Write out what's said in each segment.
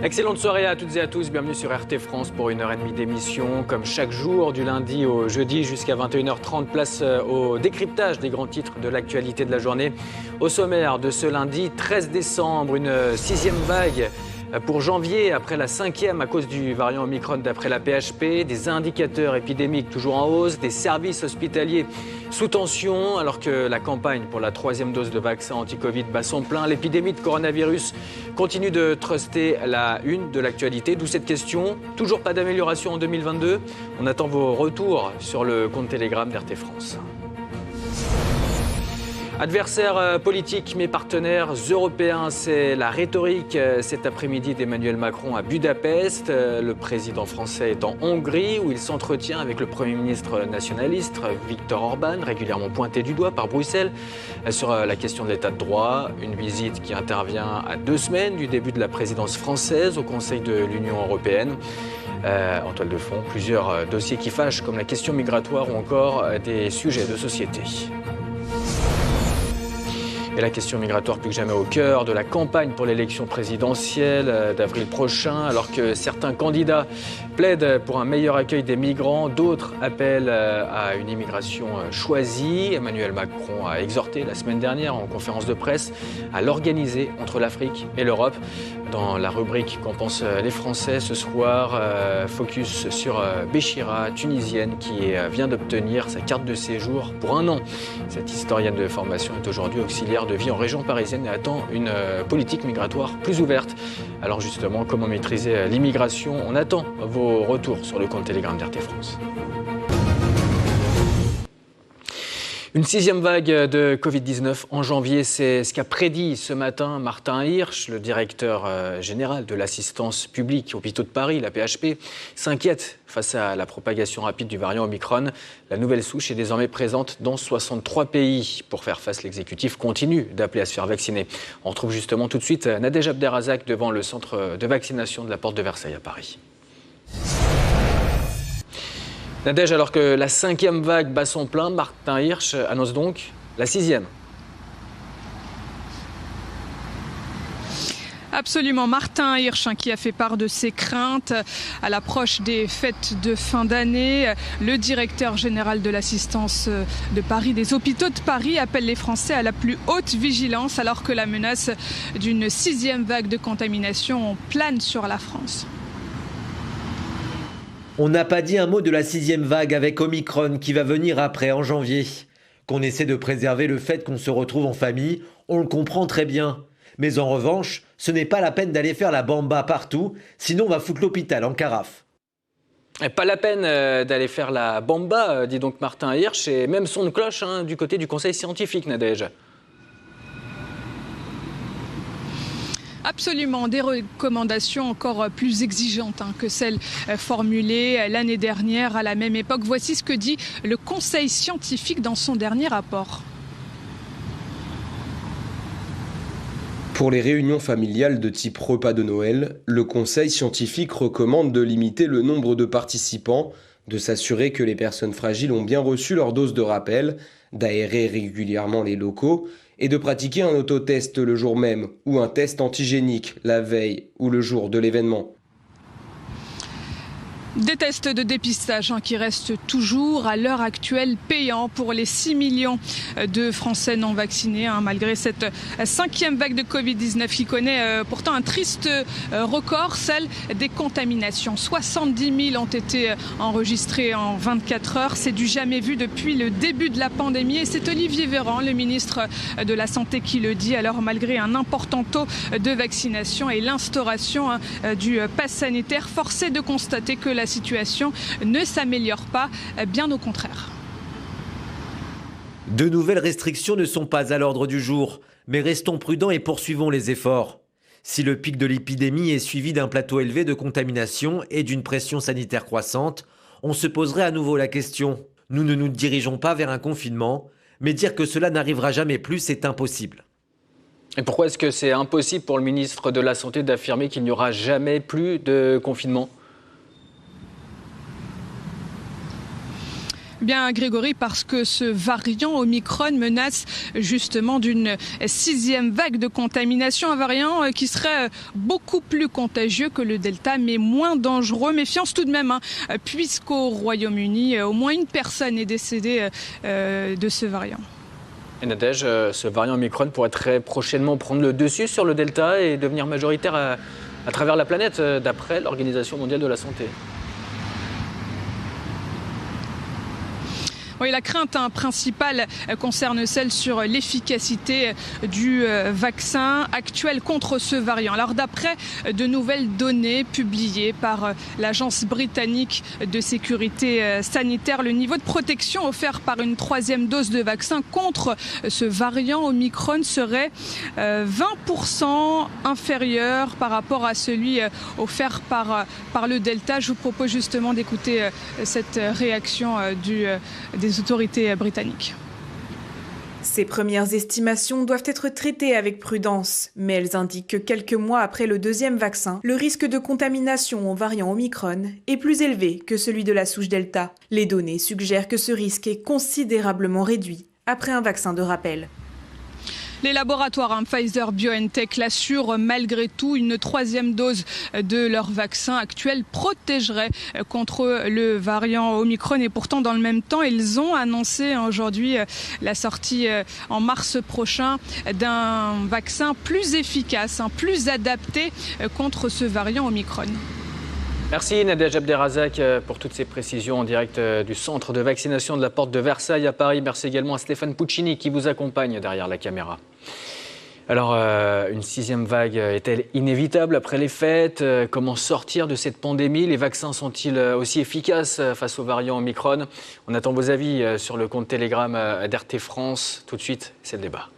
Excellente soirée à toutes et à tous, bienvenue sur RT France pour 1h30 d'émission. Comme chaque jour, du lundi au jeudi jusqu'à 21h30, place au décryptage des grands titres de l'actualité de la journée. Au sommaire de ce lundi 13 décembre, une 6e vague pour janvier, après la 5e à cause du variant Omicron d'après la PHP, des indicateurs épidémiques toujours en hausse, des services hospitaliers sous tension, alors que la campagne pour la 3e dose de vaccin anti-Covid bat son plein. L'épidémie de coronavirus continue de truster la une de l'actualité, d'où cette question. Toujours pas d'amélioration en 2022. On attend vos retours sur le compte Telegram d'RT France. Adversaires politiques mais partenaires européens, c'est la rhétorique cet après-midi d'Emmanuel Macron à Budapest. Le président français est en Hongrie où il s'entretient avec le Premier ministre nationaliste Viktor Orban, régulièrement pointé du doigt par Bruxelles sur la question de l'état de droit. Une visite qui intervient à 2 semaines du début de la présidence française au Conseil de l'Union européenne. En toile de fond, plusieurs dossiers qui fâchent comme la question migratoire ou encore des sujets de société. Et la question migratoire plus que jamais au cœur de la campagne pour l'élection présidentielle d'avril prochain. Alors que certains candidats plaident pour un meilleur accueil des migrants, d'autres appellent à une immigration choisie. Emmanuel Macron a exhorté la semaine dernière en conférence de presse à l'organiser entre l'Afrique et l'Europe. Dans la rubrique Qu'en pensent les Français ce soir, focus sur Béchira, tunisienne, qui vient d'obtenir sa carte de séjour pour 1 an. Cette historienne de formation est aujourd'hui auxiliaire de vie en région parisienne et attend une politique migratoire plus ouverte. Alors justement, comment maîtriser l'immigration? On attend vos retours sur le compte Telegram d'RT France. Une 6e vague de Covid-19 en janvier, c'est ce qu'a prédit ce matin Martin Hirsch, le directeur général de l'assistance publique Hôpitaux de Paris, la PHP, s'inquiète face à la propagation rapide du variant Omicron. La nouvelle souche est désormais présente dans 63 pays. Pour faire face, l'exécutif continue d'appeler à se faire vacciner. On retrouve justement tout de suite Nadège Abderrazak devant le centre de vaccination de la Porte de Versailles à Paris. Nadège, alors que la 5e vague bat son plein, Martin Hirsch annonce donc la 6e. Absolument, Martin Hirsch qui a fait part de ses craintes à l'approche des fêtes de fin d'année. Le directeur général de l'assistance de Paris, des hôpitaux de Paris, appelle les Français à la plus haute vigilance alors que la menace d'une 6e vague de contamination plane sur la France. On n'a pas dit un mot de la 6e vague avec Omicron qui va venir après en janvier. Qu'on essaie de préserver le fait qu'on se retrouve en famille, on le comprend très bien. Mais en revanche, ce n'est pas la peine d'aller faire la bamba partout, sinon on va foutre l'hôpital en carafe. Et pas la peine d'aller faire la bamba, dit donc Martin Hirsch, et même son de cloche du côté du conseil scientifique, Nadège. Absolument, des recommandations encore plus exigeantes que celles formulées l'année dernière à la même époque. Voici ce que dit le Conseil scientifique dans son dernier rapport. Pour les réunions familiales de type repas de Noël, le Conseil scientifique recommande de limiter le nombre de participants, de s'assurer que les personnes fragiles ont bien reçu leur dose de rappel, d'aérer régulièrement les locaux et de pratiquer un autotest le jour même ou un test antigénique la veille ou le jour de l'événement. Des tests de dépistage qui restent toujours à l'heure actuelle payants pour les 6 millions de Français non vaccinés, malgré cette 5e vague de Covid-19 qui connaît pourtant un triste record, celle des contaminations. 70 000 ont été enregistrés en 24 heures. C'est du jamais vu depuis le début de la pandémie et c'est Olivier Véran, le ministre de la Santé, qui le dit. Alors malgré un important taux de vaccination et l'instauration du pass sanitaire, force est de constater que la situation ne s'améliore pas, bien au contraire. De nouvelles restrictions ne sont pas à l'ordre du jour, mais restons prudents et poursuivons les efforts. Si le pic de l'épidémie est suivi d'un plateau élevé de contamination et d'une pression sanitaire croissante, on se poserait à nouveau la question. Nous ne nous dirigeons pas vers un confinement, mais dire que cela n'arrivera jamais plus est impossible. Et pourquoi est-ce que c'est impossible pour le ministre de la Santé d'affirmer qu'il n'y aura jamais plus de confinement ? Bien Grégory, parce que ce variant Omicron menace justement d'une 6e vague de contamination, un variant qui serait beaucoup plus contagieux que le Delta mais moins dangereux. Méfiance tout de même, puisqu'au Royaume-Uni, au moins une personne est décédée de ce variant. Et Nadège, ce variant Omicron pourrait très prochainement prendre le dessus sur le Delta et devenir majoritaire à travers la planète, d'après l'Organisation mondiale de la santé. Oui, la crainte principale concerne celle sur l'efficacité du vaccin actuel contre ce variant. Alors d'après de nouvelles données publiées par l'Agence britannique de sécurité sanitaire, le niveau de protection offert par une 3e dose de vaccin contre ce variant Omicron serait 20% inférieur par rapport à celui offert par le Delta. Je vous propose justement d'écouter cette réaction des autorités britanniques. Ces premières estimations doivent être traitées avec prudence, mais elles indiquent que quelques mois après le 2e vaccin, le risque de contamination au variant Omicron est plus élevé que celui de la souche Delta. Les données suggèrent que ce risque est considérablement réduit après un vaccin de rappel. Les laboratoires Pfizer-BioNTech l'assurent malgré tout, une 3e dose de leur vaccin actuel protégerait contre le variant Omicron. Et pourtant, dans le même temps, ils ont annoncé aujourd'hui la sortie en mars prochain d'un vaccin plus efficace, plus adapté contre ce variant Omicron. Merci Nadège Abderrazak pour toutes ces précisions en direct du centre de vaccination de la Porte de Versailles à Paris. Merci également à Stéphane Puccini qui vous accompagne derrière la caméra. Alors, une 6e vague est-elle inévitable après les fêtes? Comment sortir de cette pandémie? Les vaccins sont-ils aussi efficaces face aux variants Omicron? On attend vos avis sur le compte Telegram d'RT France. Tout de suite, c'est le débat.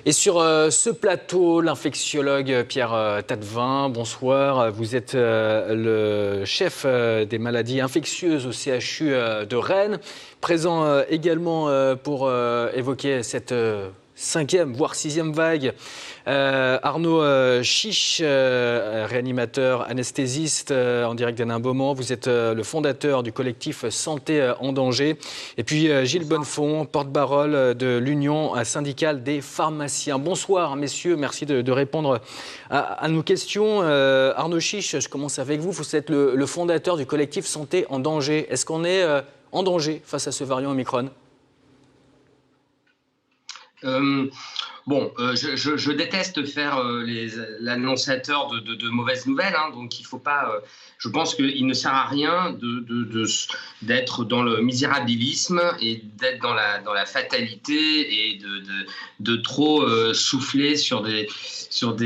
Et sur ce plateau, l'infectiologue Pierre Tadevin, bonsoir. Vous êtes le chef des maladies infectieuses au CHU de Rennes, présent également pour évoquer cette 5e, voire 6e vague. Arnaud Chiche, réanimateur, anesthésiste en direct d'Hénin Beaumont. Vous êtes le fondateur du collectif Santé en danger. Et puis Gilles Bonnefond, porte-parole de l'Union syndicale des pharmaciens. Bonsoir messieurs, merci de répondre à nos questions. Arnaud Chiche, je commence avec vous. Vous êtes le fondateur du collectif Santé en danger. Est-ce qu'on est en danger face à ce variant Omicron ? Je déteste faire l'annonciateur de mauvaises nouvelles, donc il faut pas. Je pense qu'il ne sert à rien d'être dans le misérabilisme et d'être dans la fatalité et de trop souffler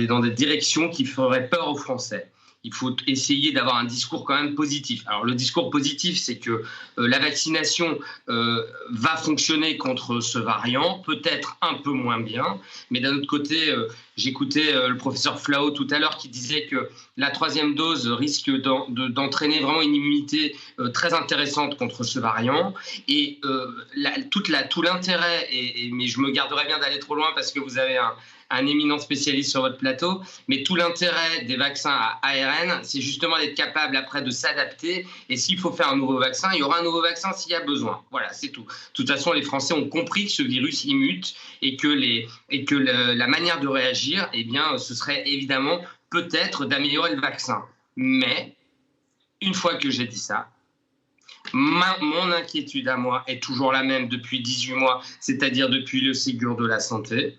dans des directions qui feraient peur aux Français. Il faut essayer d'avoir un discours quand même positif. Alors le discours positif, c'est que la vaccination va fonctionner contre ce variant, peut-être un peu moins bien, mais d'un autre côté, j'écoutais le professeur Flao tout à l'heure qui disait que la 3e dose risque d'entraîner vraiment une immunité très intéressante contre ce variant. Et tout l'intérêt, mais je me garderai bien d'aller trop loin parce que vous avez un éminent spécialiste sur votre plateau, mais tout l'intérêt des vaccins à ARN, c'est justement d'être capable après de s'adapter, et s'il faut faire un nouveau vaccin, il y aura un nouveau vaccin s'il y a besoin. Voilà, c'est tout. De toute façon, les Français ont compris que ce virus, il mute, et que la manière de réagir, ce serait évidemment peut-être d'améliorer le vaccin. Mais, une fois que j'ai dit ça, mon inquiétude à moi est toujours la même depuis 18 mois, c'est-à-dire depuis le Ségur de la santé.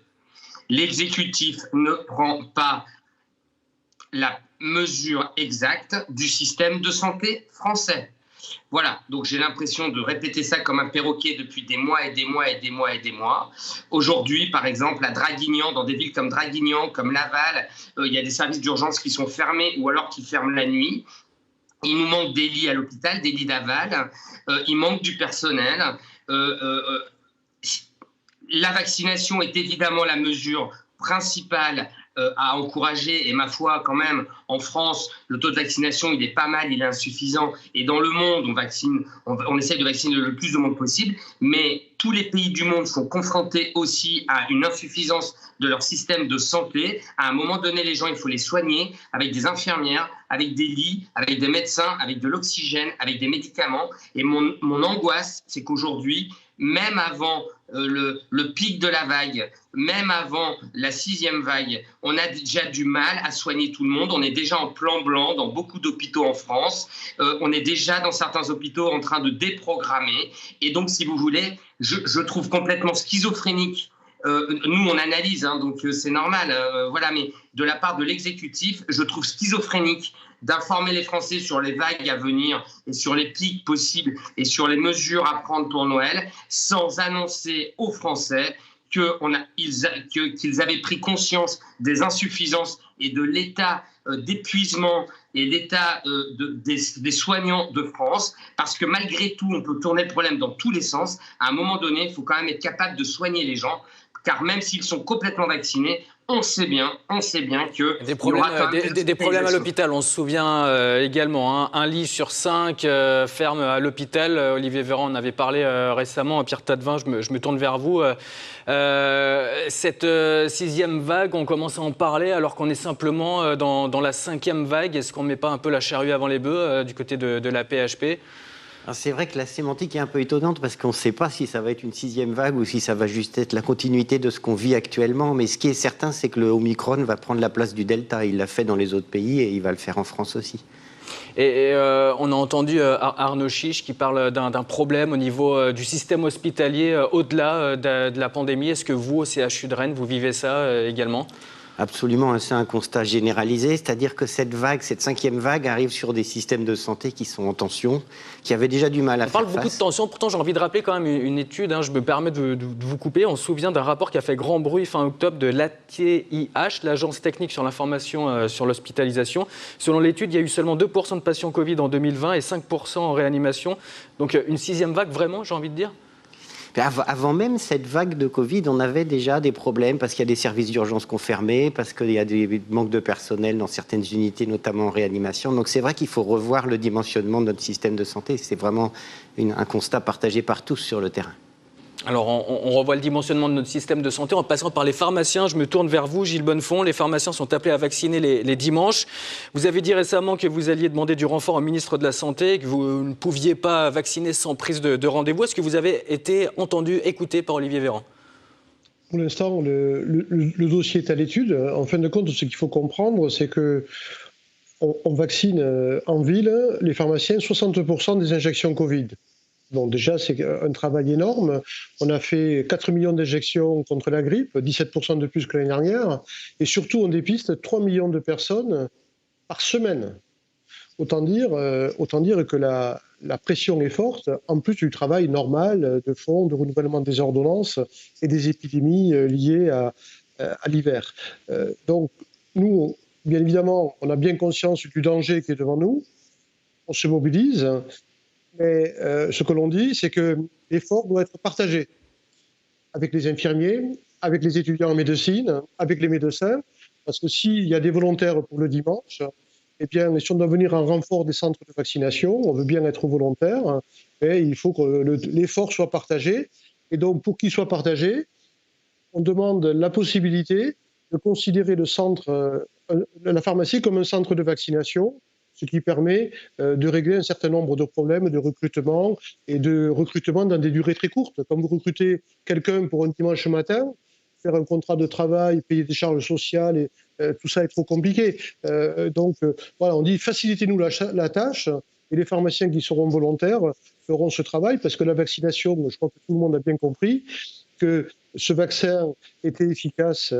L'exécutif ne prend pas la mesure exacte du système de santé français. Voilà, donc j'ai l'impression de répéter ça comme un perroquet depuis des mois et des mois et des mois et des mois. Aujourd'hui, par exemple, à Draguignan, dans des villes comme Draguignan, comme Laval, il y a des services d'urgence qui sont fermés ou alors qui ferment la nuit. Il nous manque des lits à l'hôpital, des lits d'aval, il manque du personnel. La vaccination est évidemment la mesure principale à encourager. Et ma foi, quand même, en France, le taux de vaccination, il est pas mal, il est insuffisant. Et dans le monde, on essaie de vacciner le plus de monde possible. Mais tous les pays du monde sont confrontés aussi à une insuffisance de leur système de santé. À un moment donné, les gens, il faut les soigner avec des infirmières, avec des lits, avec des médecins, avec de l'oxygène, avec des médicaments. Et mon angoisse, c'est qu'aujourd'hui, même avant le pic de la vague, même avant la 6e vague, on a déjà du mal à soigner tout le monde. On est déjà en plan blanc dans beaucoup d'hôpitaux en France. On est déjà dans certains hôpitaux en train de déprogrammer. Et donc, si vous voulez, je trouve complètement schizophrénique. Nous, on analyse, hein, donc c'est normal. Voilà, mais de la part de l'exécutif, je trouve schizophrénique d'informer les Français sur les vagues à venir et sur les pics possibles et sur les mesures à prendre pour Noël, sans annoncer aux Français qu'ils avaient pris conscience des insuffisances et de l'état d'épuisement et l'état des soignants de France, parce que malgré tout, on peut tourner le problème dans tous les sens. À un moment donné, il faut quand même être capable de soigner les gens, car même s'ils sont complètement vaccinés, on sait bien que des problèmes à l'hôpital. On se souvient également, hein, un lit sur 5 ferme à l'hôpital. Olivier Véran en avait parlé récemment. Pierre Tadevin, je me tourne vers vous. Cette 6e vague, on commence à en parler alors qu'on est simplement dans la 5e vague. Est-ce qu'on ne met pas un peu la charrue avant les bœufs du côté de la PHP ? Alors c'est vrai que la sémantique est un peu étonnante parce qu'on ne sait pas si ça va être une 6e vague ou si ça va juste être la continuité de ce qu'on vit actuellement. Mais ce qui est certain, c'est que le Omicron va prendre la place du Delta. Il l'a fait dans les autres pays et il va le faire en France aussi. Et on a entendu Arnaud Chiche qui parle d'un problème au niveau du système hospitalier au-delà de la pandémie. Est-ce que vous, au CHU de Rennes, vous vivez ça également ? Absolument, c'est un constat généralisé, c'est-à-dire que cette 5e vague arrive sur des systèmes de santé qui sont en tension, qui avaient déjà du mal à faire face. On parle beaucoup de tension, pourtant j'ai envie de rappeler quand même une étude, hein, je me permets de vous couper, on se souvient d'un rapport qui a fait grand bruit fin octobre de l'ATIH, l'Agence technique sur l'information sur l'hospitalisation. Selon l'étude, il y a eu seulement 2% de patients Covid en 2020 et 5% en réanimation. Donc une 6e vague vraiment, j'ai envie de dire ? Avant même cette vague de Covid, on avait déjà des problèmes parce qu'il y a des services d'urgence qui ont fermé, parce qu'il y a des manques de personnel dans certaines unités, notamment en réanimation. Donc c'est vrai qu'il faut revoir le dimensionnement de notre système de santé. C'est vraiment un constat partagé par tous sur le terrain. Alors, on revoit le dimensionnement de notre système de santé en passant par les pharmaciens. Je me tourne vers vous, Gilles Bonnefond. Les pharmaciens sont appelés à vacciner les dimanches. Vous avez dit récemment que vous alliez demander du renfort au ministre de la Santé, que vous ne pouviez pas vacciner sans prise de rendez-vous. Est-ce que vous avez été entendu, écouté par Olivier Véran ? Pour l'instant, le dossier est à l'étude. En fin de compte, ce qu'il faut comprendre, c'est que on vaccine en ville, les pharmaciens, 60% des injections Covid. Bon, déjà, c'est un travail énorme. On a fait 4 millions d'injections contre la grippe, 17% de plus que l'année dernière. Et surtout, on dépiste 3 millions de personnes par semaine. Autant dire que la pression est forte, en plus du travail normal de fond, de renouvellement des ordonnances et des épidémies liées à l'hiver. Donc, nous, bien évidemment, on a bien conscience du danger qui est devant nous. On se mobilise. Mais ce que l'on dit, c'est que l'effort doit être partagé avec les infirmiers, avec les étudiants en médecine, avec les médecins, parce que s'il y a des volontaires pour le dimanche, eh bien, si on doit venir en renfort des centres de vaccination, on veut bien être volontaire, mais il faut que l'effort soit partagé. Et donc, pour qu'il soit partagé, on demande la possibilité de considérer la pharmacie comme un centre de vaccination, ce qui permet de régler un certain nombre de problèmes de recrutement et de recrutement dans des durées très courtes. Quand vous recrutez quelqu'un pour un dimanche matin, faire un contrat de travail, payer des charges sociales, et tout ça est trop compliqué. Donc voilà, on dit facilitez-nous la tâche et les pharmaciens qui seront volontaires feront ce travail parce que la vaccination, je crois que tout le monde a bien compris que ce vaccin était efficace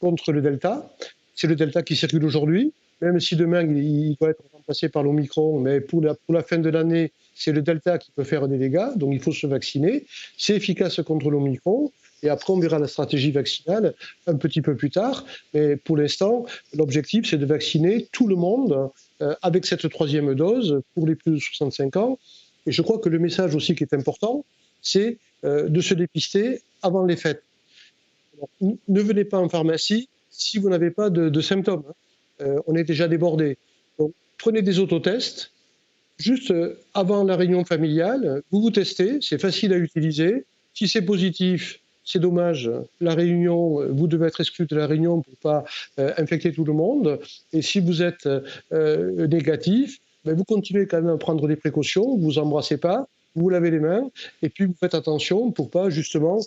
contre le Delta. C'est le Delta qui circule aujourd'hui. Même si demain, il va être remplacé par l'Omicron, mais pour la fin de l'année, c'est le Delta qui peut faire des dégâts, donc il faut se vacciner. C'est efficace contre l'Omicron, et après on verra la stratégie vaccinale un petit peu plus tard. Mais pour l'instant, l'objectif, c'est de vacciner tout le monde avec cette 3e dose pour les plus de 65 ans. Et je crois que le message aussi qui est important, c'est de se dépister avant les fêtes. Alors, ne venez pas en pharmacie si vous n'avez pas de symptômes. On est déjà débordé. Donc, prenez des autotests. Juste avant la réunion familiale, vous vous testez, c'est facile à utiliser. Si c'est positif, c'est dommage, la réunion, vous devez être exclu de la réunion pour ne pas infecter tout le monde. Et si vous êtes négatif, vous continuez quand même à prendre des précautions, vous vous embrassez pas, vous vous lavez les mains, et puis vous faites attention pour pas justement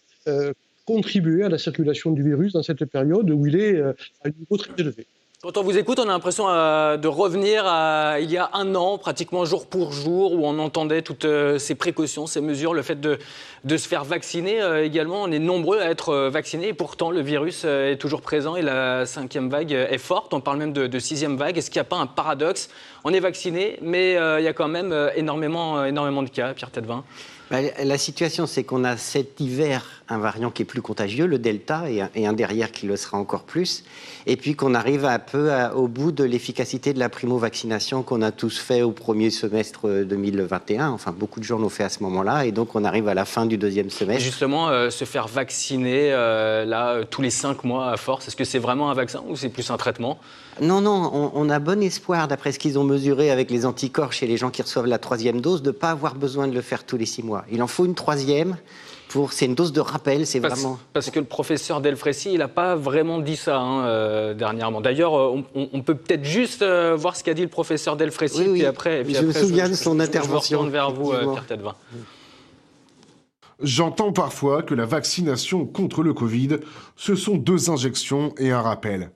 contribuer à la circulation du virus dans cette période où il est à un niveau très élevé. Quand on vous écoute, on a l'impression de revenir à il y a un an, pratiquement jour pour jour, où on entendait toutes ces précautions, ces mesures, le fait de se faire vacciner également. On est nombreux à être vaccinés et pourtant le virus est toujours présent et la 5e vague est forte. On parle même de 6e vague. Est-ce qu'il n'y a pas un paradoxe ? On est vacciné, mais il y a quand même énormément de cas, Pierre Tedevin. La situation, c'est qu'on a cet hiver un variant qui est plus contagieux, le Delta, et un derrière qui le sera encore plus. Et puis qu'on arrive un peu au bout de l'efficacité de la primo-vaccination qu'on a tous fait au premier semestre 2021. Enfin, beaucoup de gens l'ont fait à ce moment-là. Et donc, on arrive à la fin du deuxième semestre. Et justement, se faire vacciner tous les 5 mois à force, est-ce que c'est vraiment un vaccin ou c'est plus un traitement ? Non, on a bon espoir, d'après ce qu'ils ont mesuré avec les anticorps chez les gens qui reçoivent la 3e dose, de ne pas avoir besoin de le faire tous les 6 mois. Il en faut une 3e. C'est une dose de rappel, c'est vraiment... Parce que le professeur Delfraissy, il n'a pas vraiment dit ça dernièrement. D'ailleurs, on peut peut-être juste voir ce qu'a dit le professeur Delfraissy, oui. Puis après, je me souviens de son intervention. Je me retourne vers vous, Pierre Tedevin. J'entends parfois que la vaccination contre le Covid, ce sont 2 injections et un rappel.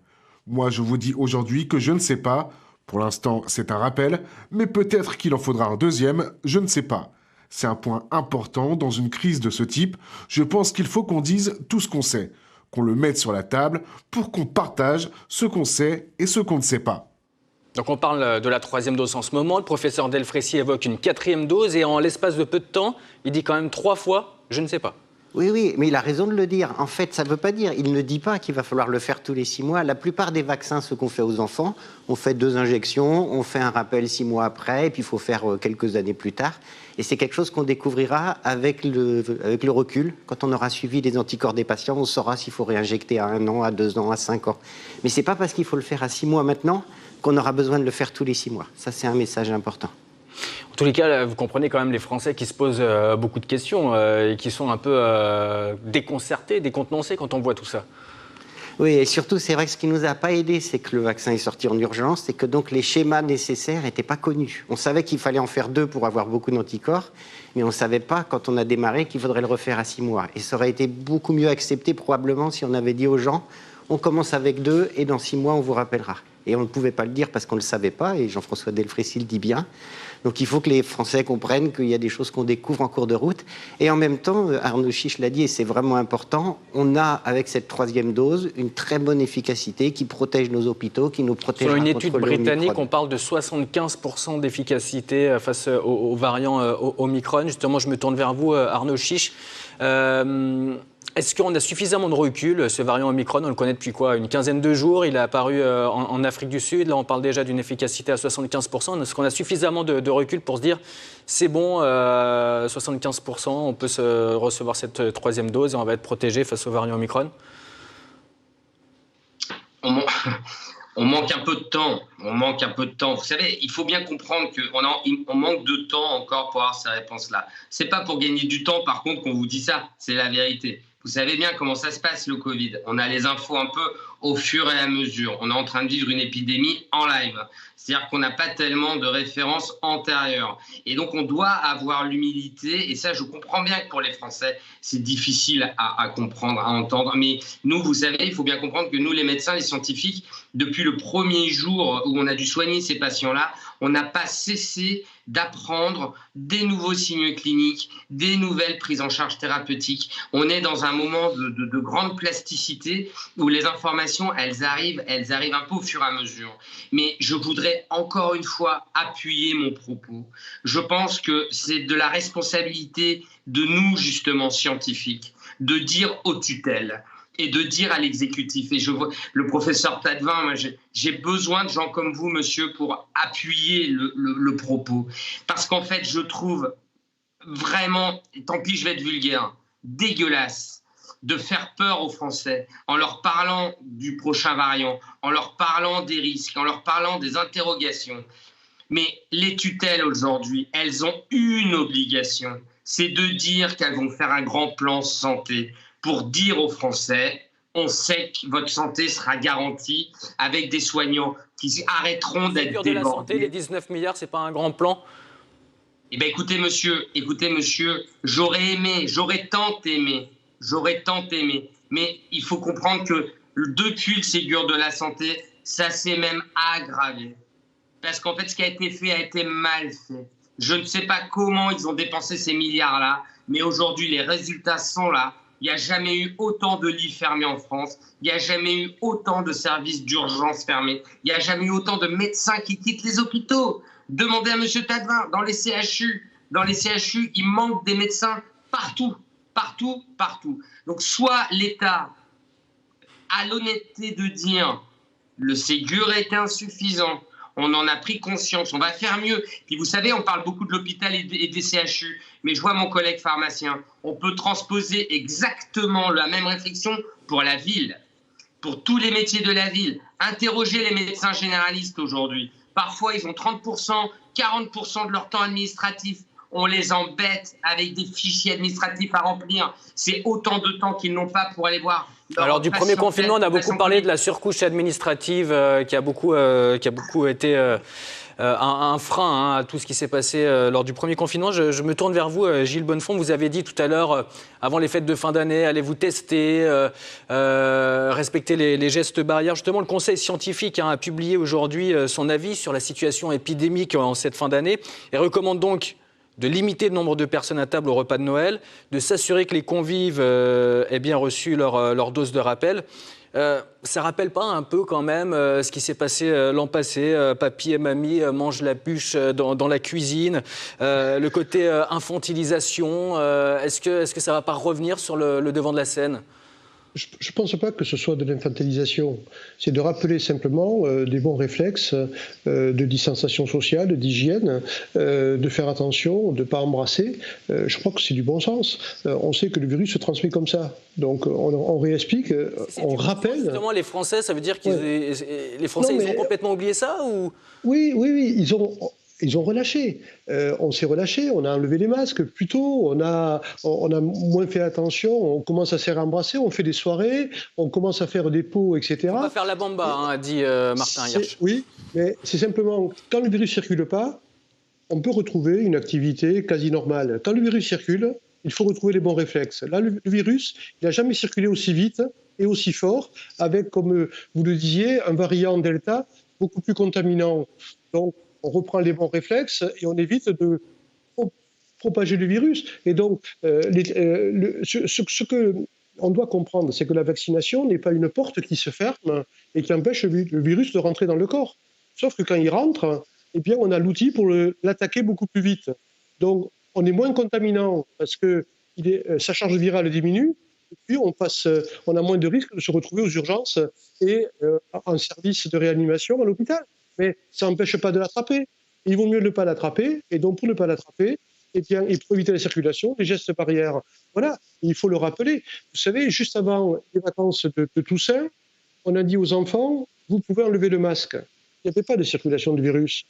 Moi, je vous dis aujourd'hui que je ne sais pas. Pour l'instant, c'est un rappel, mais peut-être qu'il en faudra un 2e, je ne sais pas. C'est un point important dans une crise de ce type. Je pense qu'il faut qu'on dise tout ce qu'on sait, qu'on le mette sur la table pour qu'on partage ce qu'on sait et ce qu'on ne sait pas. Donc on parle de la 3e dose en ce moment. Le professeur Delfraissy évoque une 4e dose et en l'espace de peu de temps, il dit quand même 3 fois « je ne sais pas ». Oui, mais il a raison de le dire. En fait, ça ne veut pas dire, il ne dit pas qu'il va falloir le faire tous les 6 mois. La plupart des vaccins, ce qu'on fait aux enfants, on fait 2 injections, on fait un rappel 6 mois après, et puis il faut faire quelques années plus tard. Et c'est quelque chose qu'on découvrira avec le recul. Quand on aura suivi les anticorps des patients, on saura s'il faut réinjecter à 1 an, à 2 ans, à 5 ans. Mais ce n'est pas parce qu'il faut le faire à 6 mois maintenant qu'on aura besoin de le faire tous les 6 mois. Ça, c'est un message important. En tous les cas, vous comprenez quand même les Français qui se posent beaucoup de questions et qui sont un peu déconcertés, décontenancés quand on voit tout ça. Oui, et surtout, c'est vrai que ce qui ne nous a pas aidé, c'est que le vaccin est sorti en urgence et que donc les schémas nécessaires n'étaient pas connus. On savait qu'il fallait en faire 2 pour avoir beaucoup d'anticorps, mais on ne savait pas, quand on a démarré, qu'il faudrait le refaire à 6 mois. Et ça aurait été beaucoup mieux accepté, probablement, si on avait dit aux gens, on commence avec 2 et dans 6 mois, on vous rappellera. Et on ne pouvait pas le dire parce qu'on ne le savait pas, et Jean-François Delfraissy le dit bien. Donc il faut que les Français comprennent qu'il y a des choses qu'on découvre en cours de route. Et en même temps, Arnaud Chiche l'a dit, et c'est vraiment important, on a, avec cette 3e dose, une très bonne efficacité qui protège nos hôpitaux, qui nous protège contre le Omicron. Selon une étude britannique, on parle de 75% d'efficacité face au variant Omicron. Justement, je me tourne vers vous, Arnaud Chiche. Est-ce qu'on a suffisamment de recul, ce variant Omicron? On le connaît depuis quoi? Une quinzaine de jours. Il est apparu en Afrique du Sud. Là, on parle déjà d'une efficacité à 75%. Est-ce qu'on a suffisamment de recul pour se dire c'est bon, 75%, on peut recevoir cette 3e dose et on va être protégé face au variant Omicron? On manque un peu de temps. Vous savez, il faut bien comprendre qu'on manque de temps encore pour avoir ces réponses-là. C'est pas pour gagner du temps, par contre, qu'on vous dit ça. C'est la vérité. Vous savez bien comment ça se passe, le Covid. On a les infos un peu au fur et à mesure. On est en train de vivre une épidémie en live. C'est-à-dire qu'on n'a pas tellement de références antérieures. Et donc, on doit avoir l'humilité. Et ça, je comprends bien que pour les Français, c'est difficile à comprendre, à entendre. Mais nous, vous savez, il faut bien comprendre que nous, les médecins, les scientifiques, depuis le premier jour où on a dû soigner ces patients-là, on n'a pas cessé d'apprendre des nouveaux signes cliniques, des nouvelles prises en charge thérapeutiques. On est dans un moment de grande plasticité où les informations, elles arrivent un peu au fur et à mesure. Mais je voudrais encore une fois appuyer mon propos. Je pense que c'est de la responsabilité de nous, justement, scientifiques, de dire aux tutelles et de dire à l'exécutif. Et je vois le professeur Tedevin, moi, j'ai besoin de gens comme vous, monsieur, pour appuyer le propos. Parce qu'en fait, je trouve vraiment, tant pis, je vais être vulgaire, dégueulasse de faire peur aux Français en leur parlant du prochain variant, en leur parlant des risques, en leur parlant des interrogations. Mais les tutelles aujourd'hui, elles ont une obligation, c'est de dire qu'elles vont faire un grand plan santé pour dire aux Français, on sait que votre santé sera garantie avec des soignants qui arrêteront d'être débordés. De la santé, les 19 milliards, c'est pas un grand plan? Eh bien, écoutez, monsieur, j'aurais tant aimé, mais il faut comprendre que depuis le Ségur de la santé, ça s'est même aggravé. Parce qu'en fait, ce qui a été fait a été mal fait. Je ne sais pas comment ils ont dépensé ces milliards-là, mais aujourd'hui, les résultats sont là. Il n'y a jamais eu autant de lits fermés en France. Il n'y a jamais eu autant de services d'urgence fermés. Il n'y a jamais eu autant de médecins qui quittent les hôpitaux. Demandez à M. Tadevin, dans les CHU, il manque des médecins partout. Donc, soit l'État a l'honnêteté de dire le Ségur est insuffisant, on en a pris conscience, on va faire mieux. Puis vous savez, on parle beaucoup de l'hôpital et des CHU, mais je vois mon collègue pharmacien, on peut transposer exactement la même réflexion pour la ville, pour tous les métiers de la ville. Interrogez les médecins généralistes aujourd'hui. Parfois, ils ont 30%, 40% de leur temps administratif. On les embête avec des fichiers administratifs à remplir. C'est autant de temps qu'ils n'ont pas pour aller voir. Alors du premier confinement, on a beaucoup parlé de la surcouche administrative qui a beaucoup été un frein à tout ce qui s'est passé lors du premier confinement. Je me tourne vers vous, Gilles Bonnefond. Vous avez dit tout à l'heure, avant les fêtes de fin d'année, allez-vous tester, respecter les gestes barrières. Justement, le Conseil scientifique a publié aujourd'hui son avis sur la situation épidémique en cette fin d'année et recommande donc de limiter le nombre de personnes à table au repas de Noël, de s'assurer que les convives aient bien reçu leur dose de rappel. Ça rappelle pas un peu quand même ce qui s'est passé l'an passé, papy et mamie mangent la bûche dans la cuisine, le côté infantilisation, est-ce que ça va pas revenir sur le devant de la scène ? Je ne pense pas que ce soit de l'infantilisation. C'est de rappeler simplement des bons réflexes de distanciation sociale, d'hygiène, de faire attention, de ne pas embrasser. Je crois que c'est du bon sens. On sait que le virus se transmet comme ça. Donc on réexplique, on rappelle... Justement, les Français, ça veut dire qu'ils les Français, ils ont complètement oublié ça ou... Oui, ils ont relâché. On s'est relâché, on a enlevé les masques plus tôt, on a moins fait attention, on commence à se rembrasser, on fait des soirées, on commence à faire des pots, etc. On va faire la bamba, a dit Martin Hirsch. Oui, mais c'est simplement, quand le virus ne circule pas, on peut retrouver une activité quasi normale. Quand le virus circule, il faut retrouver les bons réflexes. Là, le virus, il n'a jamais circulé aussi vite et aussi fort, avec, comme vous le disiez, un variant Delta beaucoup plus contaminant. Donc, on reprend les bons réflexes et on évite de propager le virus. Et donc, ce qu'on doit comprendre, c'est que la vaccination n'est pas une porte qui se ferme et qui empêche le virus de rentrer dans le corps. Sauf que quand il rentre, eh bien, on a l'outil pour l'attaquer beaucoup plus vite. Donc, on est moins contaminant parce que sa charge virale diminue. Et puis, on a moins de risques de se retrouver aux urgences et en service de réanimation à l'hôpital. Mais ça n'empêche pas de l'attraper. Il vaut mieux ne pas l'attraper. Et donc, pour ne pas l'attraper, eh bien, et pour éviter la circulation, les gestes barrières, voilà, il faut le rappeler. Vous savez, juste avant les vacances de Toussaint, on a dit aux enfants, vous pouvez enlever le masque. Il n'y avait pas de circulation de virus.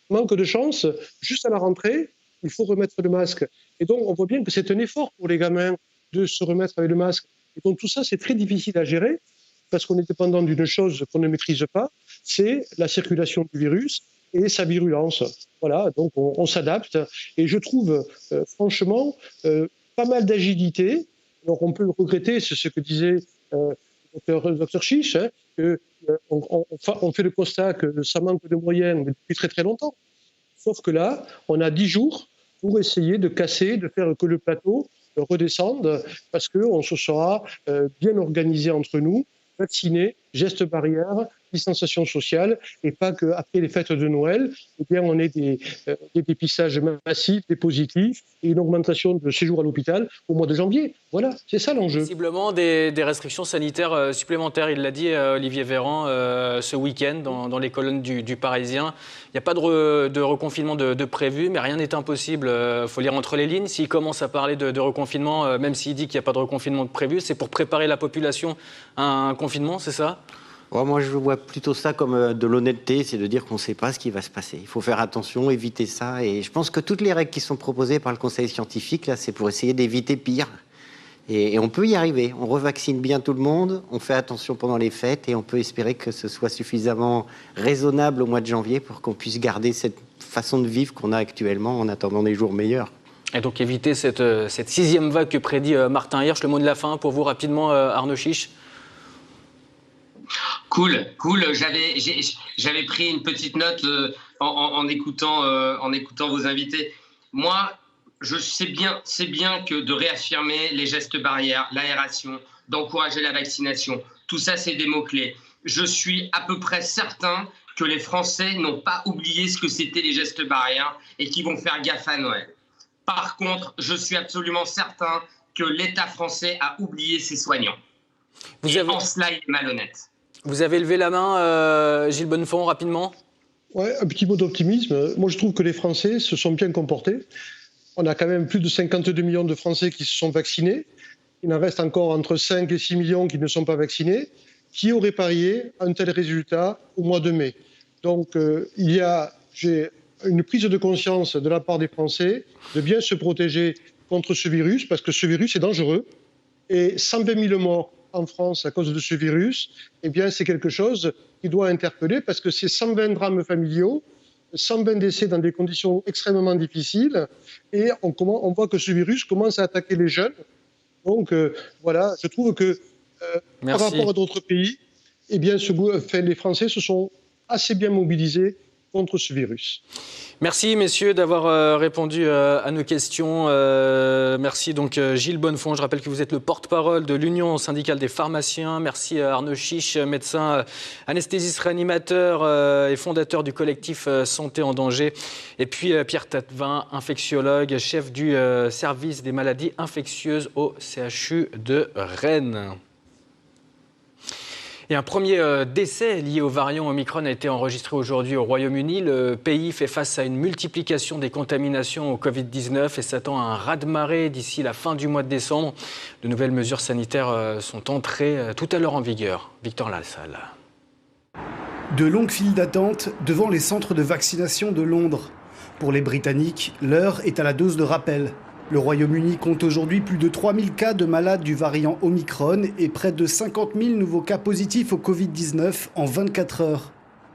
Manque de chance, juste à la rentrée, il faut remettre le masque. Et donc, on voit bien que c'est un effort pour les gamins de se remettre avec le masque. Et donc, tout ça, c'est très difficile à gérer parce qu'on est dépendant d'une chose qu'on ne maîtrise pas, c'est la circulation du virus et sa virulence. Voilà, donc on s'adapte. Et je trouve, franchement, pas mal d'agilité. Alors, on peut regretter, c'est ce que disait le docteur Chiche, hein, qu'on fait le constat que ça manque de moyens depuis très très longtemps. Sauf que là, on a 10 jours pour essayer de casser, de faire que le plateau redescende, parce qu'on se sera bien organisé entre nous, vaccinés, gestes barrières, distanciation sociale et pas qu'après les fêtes de Noël, eh bien, on ait des dépistages massifs, des positifs et une augmentation de séjours à l'hôpital au mois de janvier. Voilà, c'est ça l'enjeu. Visiblement, des restrictions sanitaires supplémentaires, il l'a dit Olivier Véran ce week-end dans les colonnes du Parisien. Il n'y a pas de reconfinement de prévu, mais rien n'est impossible. Il faut lire entre les lignes. S'il commence à parler de reconfinement, même s'il dit qu'il n'y a pas de reconfinement de prévu, c'est pour préparer la population à un confinement, c'est ça ? Moi, je vois plutôt ça comme de l'honnêteté, c'est de dire qu'on ne sait pas ce qui va se passer. Il faut faire attention, éviter ça. Et je pense que toutes les règles qui sont proposées par le Conseil scientifique, là, c'est pour essayer d'éviter pire. Et on peut y arriver. On revaccine bien tout le monde, on fait attention pendant les fêtes et on peut espérer que ce soit suffisamment raisonnable au mois de janvier pour qu'on puisse garder cette façon de vivre qu'on a actuellement en attendant des jours meilleurs. Et donc éviter cette 6e vague que prédit Martin Hirsch. Le mot de la fin pour vous rapidement, Arnaud Chiche. Cool. J'avais pris une petite note en écoutant vos invités. Moi, c'est bien que de réaffirmer les gestes barrières, l'aération, d'encourager la vaccination. Tout ça, c'est des mots-clés. Je suis à peu près certain que les Français n'ont pas oublié ce que c'était les gestes barrières et qu'ils vont faire gaffe à Noël. Par contre, je suis absolument certain que l'État français a oublié ses soignants. En cela, il est malhonnête. Vous avez levé la main, Gilles Bonnefond, rapidement. Ouais, un petit mot d'optimisme. Moi, je trouve que les Français se sont bien comportés. On a quand même plus de 52 millions de Français qui se sont vaccinés. Il en reste encore entre 5 et 6 millions qui ne sont pas vaccinés. Qui aurait parié un tel résultat au mois de mai ? Donc, j'ai une prise de conscience de la part des Français de bien se protéger contre ce virus, parce que ce virus est dangereux. Et 120 000 morts en France à cause de ce virus, eh bien, c'est quelque chose qui doit interpeller, parce que c'est 120 drames familiaux, 120 décès dans des conditions extrêmement difficiles, et on voit que ce virus commence à attaquer les jeunes. Donc, voilà, je trouve que par rapport à d'autres pays, eh bien, les Français se sont assez bien mobilisés contre ce virus. Merci messieurs d'avoir répondu à nos questions. Merci donc Gilles Bonnefond. Je rappelle que vous êtes le porte-parole de l'Union syndicale des pharmaciens. Merci Arnaud Chiche, médecin anesthésiste réanimateur et fondateur du collectif Santé en danger. Et puis Pierre Tattevin, infectiologue, chef du service des maladies infectieuses au CHU de Rennes. Et un premier décès lié au variant Omicron a été enregistré aujourd'hui au Royaume-Uni. Le pays fait face à une multiplication des contaminations au Covid-19 et s'attend à un raz-de-marée d'ici la fin du mois de décembre. De nouvelles mesures sanitaires sont entrées tout à l'heure en vigueur. Victor Lassalle. De longues files d'attente devant les centres de vaccination de Londres. Pour les Britanniques, l'heure est à la dose de rappel. Le Royaume-Uni compte aujourd'hui plus de 3000 cas de malades du variant Omicron et près de 50 000 nouveaux cas positifs au Covid-19 en 24 heures.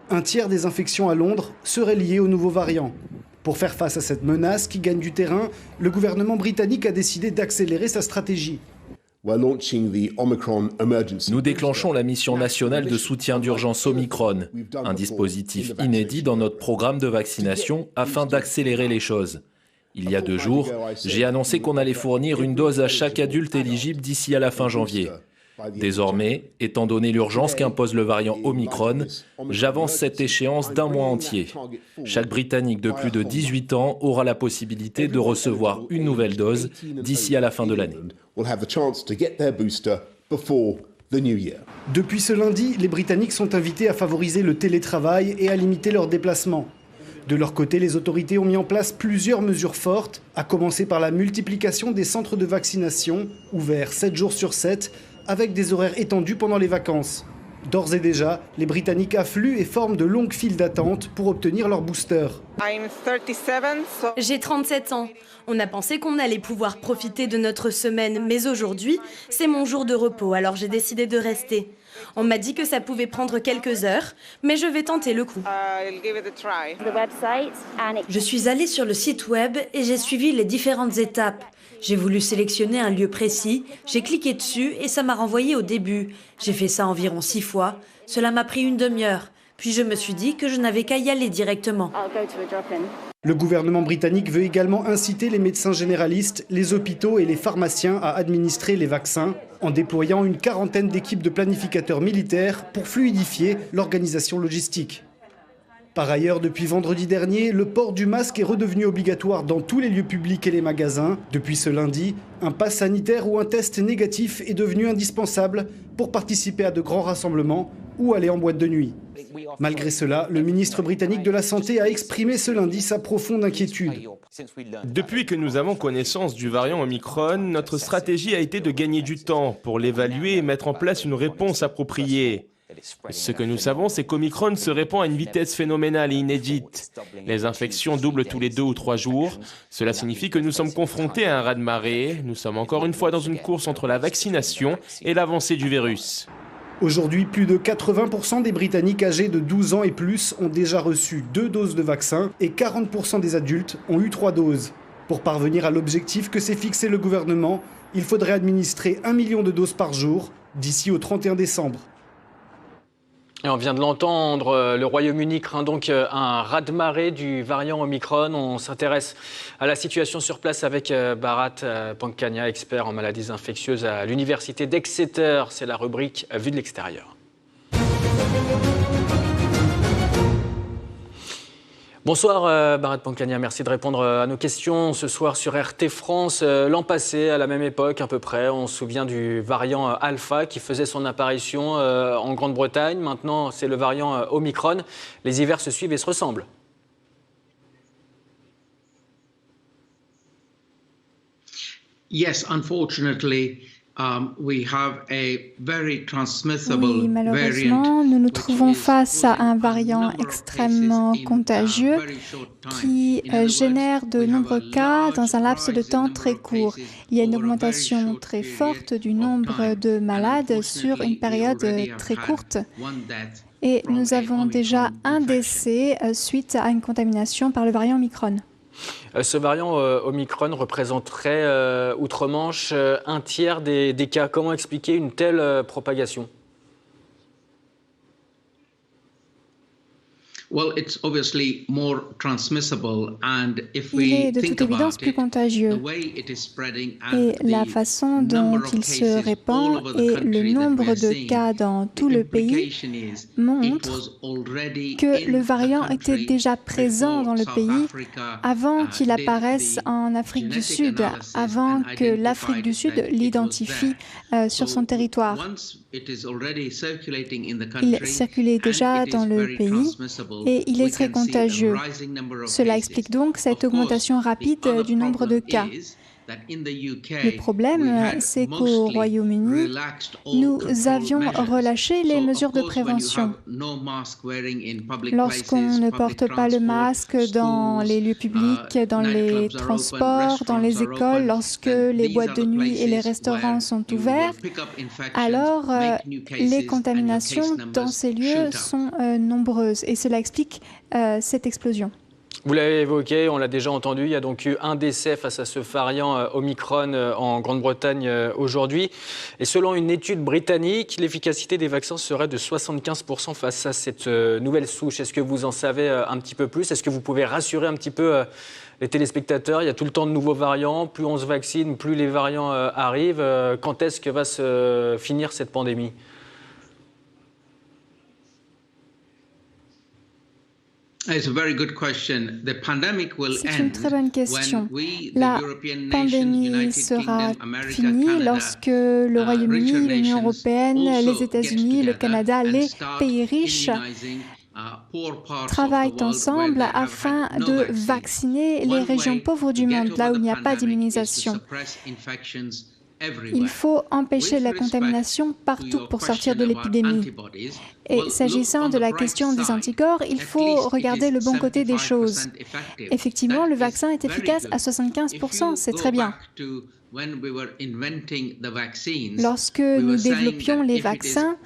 Un tiers des infections à Londres seraient liées au nouveau variant. Pour faire face à cette menace qui gagne du terrain, le gouvernement britannique a décidé d'accélérer sa stratégie. Nous déclenchons la mission nationale de soutien d'urgence Omicron, un dispositif inédit dans notre programme de vaccination afin d'accélérer les choses. Il y a 2 jours, j'ai annoncé qu'on allait fournir une dose à chaque adulte éligible d'ici à la fin janvier. Désormais, étant donné l'urgence qu'impose le variant Omicron, j'avance cette échéance d'1 mois entier. Chaque Britannique de plus de 18 ans aura la possibilité de recevoir une nouvelle dose d'ici à la fin de l'année. Depuis ce lundi, les Britanniques sont invités à favoriser le télétravail et à limiter leurs déplacements. De leur côté, les autorités ont mis en place plusieurs mesures fortes, à commencer par la multiplication des centres de vaccination, ouverts 7 jours sur 7, avec des horaires étendus pendant les vacances. D'ores et déjà, les Britanniques affluent et forment de longues files d'attente pour obtenir leur booster. J'ai 37 ans. On a pensé qu'on allait pouvoir profiter de notre semaine, mais aujourd'hui, c'est mon jour de repos, alors j'ai décidé de rester. On m'a dit que ça pouvait prendre quelques heures, mais je vais tenter le coup. Je suis allée sur le site web et j'ai suivi les différentes étapes. J'ai voulu sélectionner un lieu précis, j'ai cliqué dessus et ça m'a renvoyé au début. J'ai fait ça environ 6 fois. Cela m'a pris une demi-heure. Puis je me suis dit que je n'avais qu'à y aller directement. Le gouvernement britannique veut également inciter les médecins généralistes, les hôpitaux et les pharmaciens à administrer les vaccins en déployant une quarantaine d'équipes de planificateurs militaires pour fluidifier l'organisation logistique. Par ailleurs, depuis vendredi dernier, le port du masque est redevenu obligatoire dans tous les lieux publics et les magasins. Depuis ce lundi, un pass sanitaire ou un test négatif est devenu indispensable pour participer à de grands rassemblements ou aller en boîte de nuit. Malgré cela, le ministre britannique de la Santé a exprimé ce lundi sa profonde inquiétude. Depuis que nous avons connaissance du variant Omicron, notre stratégie a été de gagner du temps pour l'évaluer et mettre en place une réponse appropriée. Ce que nous savons, c'est qu'Omicron se répand à une vitesse phénoménale et inédite. Les infections doublent tous les 2 ou 3 jours. Cela signifie que nous sommes confrontés à un raz-de-marée. Nous sommes encore une fois dans une course entre la vaccination et l'avancée du virus. Aujourd'hui, plus de 80% des Britanniques âgés de 12 ans et plus ont déjà reçu 2 doses de vaccin et 40% des adultes ont eu 3 doses. Pour parvenir à l'objectif que s'est fixé le gouvernement, il faudrait administrer 1 million de doses par jour d'ici au 31 décembre. Et on vient de l'entendre, le Royaume-Uni craint donc un raz-de-marée du variant Omicron. On s'intéresse à la situation sur place avec Bharat Pankhania, expert en maladies infectieuses à l'université d'Exeter. C'est la rubrique Vue de l'extérieur. Bonsoir Bharat Pankhania, merci de répondre à nos questions ce soir sur RT France. L'an passé, à la même époque à peu près, on se souvient du variant Alpha qui faisait son apparition en Grande-Bretagne. Maintenant, c'est le variant Omicron. Les hivers se suivent et se ressemblent. Yes, unfortunately. Oui, malheureusement, nous nous trouvons face à un variant extrêmement contagieux qui génère de nombreux cas dans un laps de temps très court. Il y a une augmentation très forte du nombre de malades sur une période très courte. Et nous avons déjà un décès suite à une contamination par le variant Omicron. Ce variant Omicron représenterait outre-Manche un tiers des cas. Comment expliquer une telle propagation ? Il est de toute évidence plus contagieux. Et la façon dont il se répand et le nombre de cas dans tout le pays montrent que le variant était déjà présent dans le pays avant qu'il apparaisse en Afrique du Sud, avant que l'Afrique du Sud l'identifie sur son territoire. Il circulait déjà dans le pays et il est très contagieux. Cela explique donc cette augmentation rapide du nombre de cas. Le problème, c'est qu'au Royaume-Uni, nous avions relâché les mesures de prévention. Lorsqu'on ne porte pas le masque dans les lieux publics, dans les transports, dans les écoles, lorsque les boîtes de nuit et les restaurants sont ouverts, alors les contaminations dans ces lieux sont nombreuses et cela explique cette explosion. Vous l'avez évoqué, on l'a déjà entendu, il y a donc eu un décès face à ce variant Omicron en Grande-Bretagne aujourd'hui. Et selon une étude britannique, l'efficacité des vaccins serait de 75% face à cette nouvelle souche. Est-ce que vous en savez un petit peu plus ? Est-ce que vous pouvez rassurer un petit peu les téléspectateurs ? Il y a tout le temps de nouveaux variants, plus on se vaccine, plus les variants arrivent. Quand est-ce que va se finir cette pandémie ? C'est une très bonne question. La pandémie sera finie lorsque le Royaume-Uni, l'Union européenne, les États-Unis, le Canada, les pays riches travaillent ensemble afin de vacciner les régions pauvres du monde, là où il n'y a pas d'immunisation. Il faut empêcher la contamination partout pour sortir de l'épidémie. Et s'agissant de la question des anticorps, il faut regarder le bon côté des choses. Effectivement, le vaccin est efficace à 75%, c'est très bien. Lorsque nous développions les vaccins,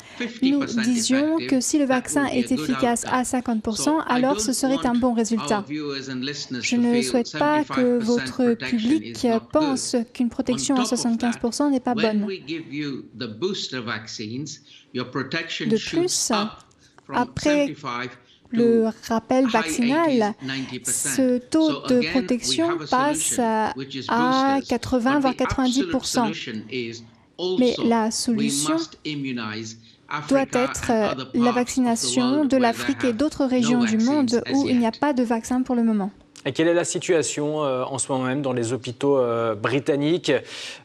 nous disions que si le vaccin est efficace à 50%, alors ce serait un bon résultat. Je ne souhaite pas que votre public pense qu'une protection à 75% n'est pas bonne. De plus, après le rappel vaccinal, ce taux de protection passe à 80 voire 90%. Mais la solution doit être la vaccination de l'Afrique et d'autres régions du monde où il n'y a pas de vaccin pour le moment. Et quelle est la situation en ce moment même dans les hôpitaux britanniques?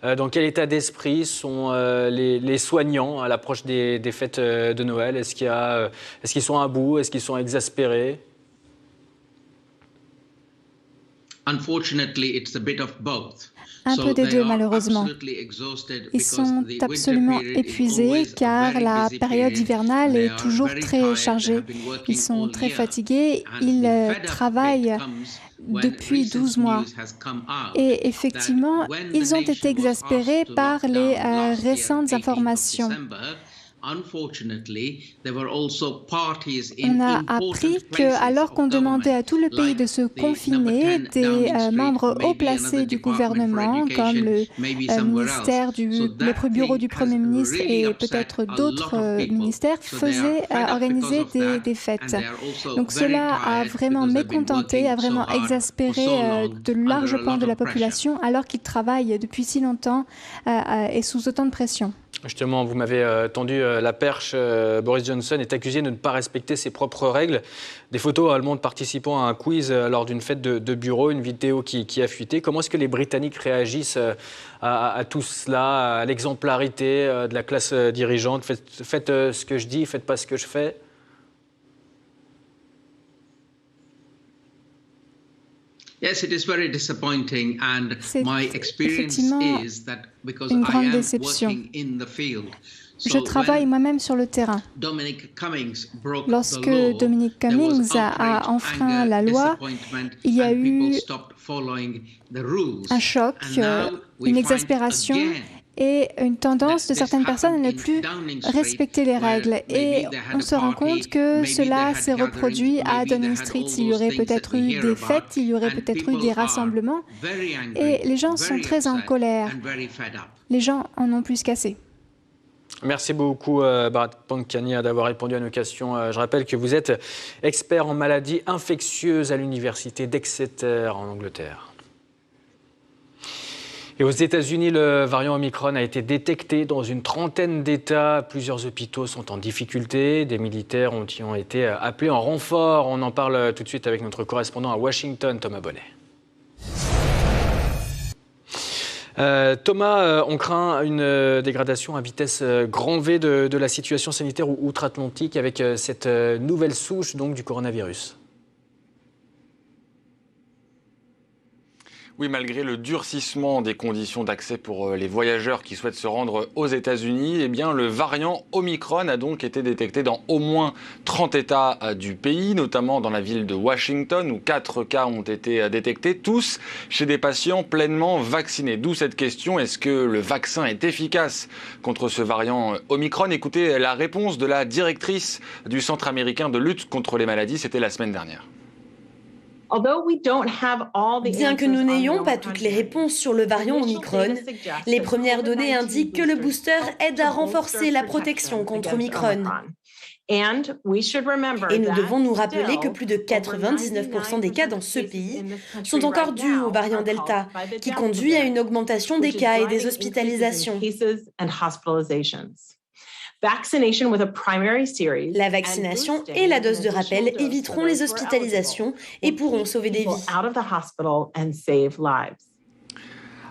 Dans quel état d'esprit sont les soignants à l'approche des fêtes de Noël? Est-ce qu'ils sont à bout? Est-ce qu'ils sont exaspérés? Un peu des deux, malheureusement. Ils sont absolument épuisés car la période hivernale est toujours très chargée. Ils sont très fatigués. Ils travaillent depuis 12 mois. Et effectivement, ils ont été exaspérés par les récentes informations. On a appris qu'alors qu'on demandait à tout le pays de se confiner, des membres haut placés du gouvernement, comme le ministère le bureau du Premier ministre et peut-être d'autres ministères, organisaient des fêtes. Donc cela a vraiment mécontenté, a vraiment exaspéré de larges pans de la population, alors qu'ils travaillent depuis si longtemps et sous autant de pression. Justement, vous m'avez tendu la perche. Boris Johnson est accusé de ne pas respecter ses propres règles. Des photos allemandes participant à un quiz lors d'une fête de bureau, une vidéo qui a fuité. Comment est-ce que les Britanniques réagissent à tout cela, à l'exemplarité de la classe dirigeante? Faites ce que je dis, faites pas ce que je fais. C'est effectivement une grande déception. Je travaille moi-même sur le terrain. Lorsque Dominic Cummings a enfreint la loi, il y a eu un choc, une exaspération et une tendance de certaines personnes à ne plus respecter les règles. Et on se rend compte que cela s'est reproduit à Downing Street. Il y aurait peut-être eu des fêtes, il y aurait peut-être eu des rassemblements. Et les gens sont très en colère. Les gens en ont plus qu'assez. Merci beaucoup, Bharat Pankhania, d'avoir répondu à nos questions. Je rappelle que vous êtes expert en maladies infectieuses à l'université d'Exeter, en Angleterre. Et aux États-Unis, le variant Omicron a été détecté dans une trentaine d'États. Plusieurs hôpitaux sont en difficulté. Des militaires y ont été appelés en renfort. On en parle tout de suite avec notre correspondant à Washington, Thomas Bonnet. Thomas, on craint une dégradation à vitesse grand V de la situation sanitaire outre-Atlantique avec cette nouvelle souche donc, du coronavirus. Oui, malgré le durcissement des conditions d'accès pour les voyageurs qui souhaitent se rendre aux États-Unis, eh bien, le variant Omicron a donc été détecté dans au moins 30 États du pays, notamment dans la ville de Washington, où 4 cas ont été détectés, tous chez des patients pleinement vaccinés. D'où cette question, est-ce que le vaccin est efficace contre ce variant Omicron? Écoutez la réponse de la directrice du Centre américain de lutte contre les maladies, c'était la semaine dernière. Bien que nous n'ayons pas toutes les réponses sur le variant Omicron, les premières données indiquent que le booster aide à renforcer la protection contre Omicron. Et nous devons nous rappeler que plus de 99% des cas dans ce pays sont encore dus au variant Delta, qui conduit à une augmentation des cas et des hospitalisations. La vaccination et la dose de rappel éviteront les hospitalisations et pourront sauver des vies.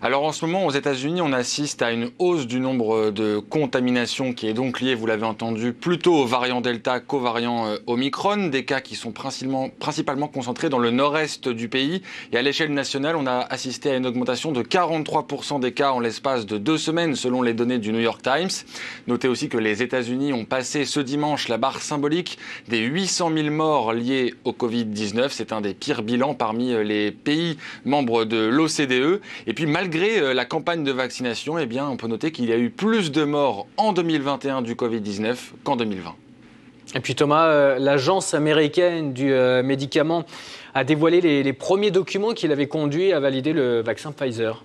Alors en ce moment, aux États-Unis, on assiste à une hausse du nombre de contaminations qui est donc liée, vous l'avez entendu, plutôt au variant Delta qu'au variant Omicron. Des cas qui sont principalement concentrés dans le nord-est du pays. Et à l'échelle nationale, on a assisté à une augmentation de 43% des cas en l'espace de 2 semaines, selon les données du New York Times. Notez aussi que les États-Unis ont passé ce dimanche la barre symbolique des 800 000 morts liés au Covid-19. C'est un des pires bilans parmi les pays membres de l'OCDE. Et puis malgré la campagne de vaccination, eh bien, on peut noter qu'il y a eu plus de morts en 2021 du Covid-19 qu'en 2020. Et puis Thomas, l'agence américaine du médicament a dévoilé les premiers documents qui l'avaient conduit à valider le vaccin Pfizer.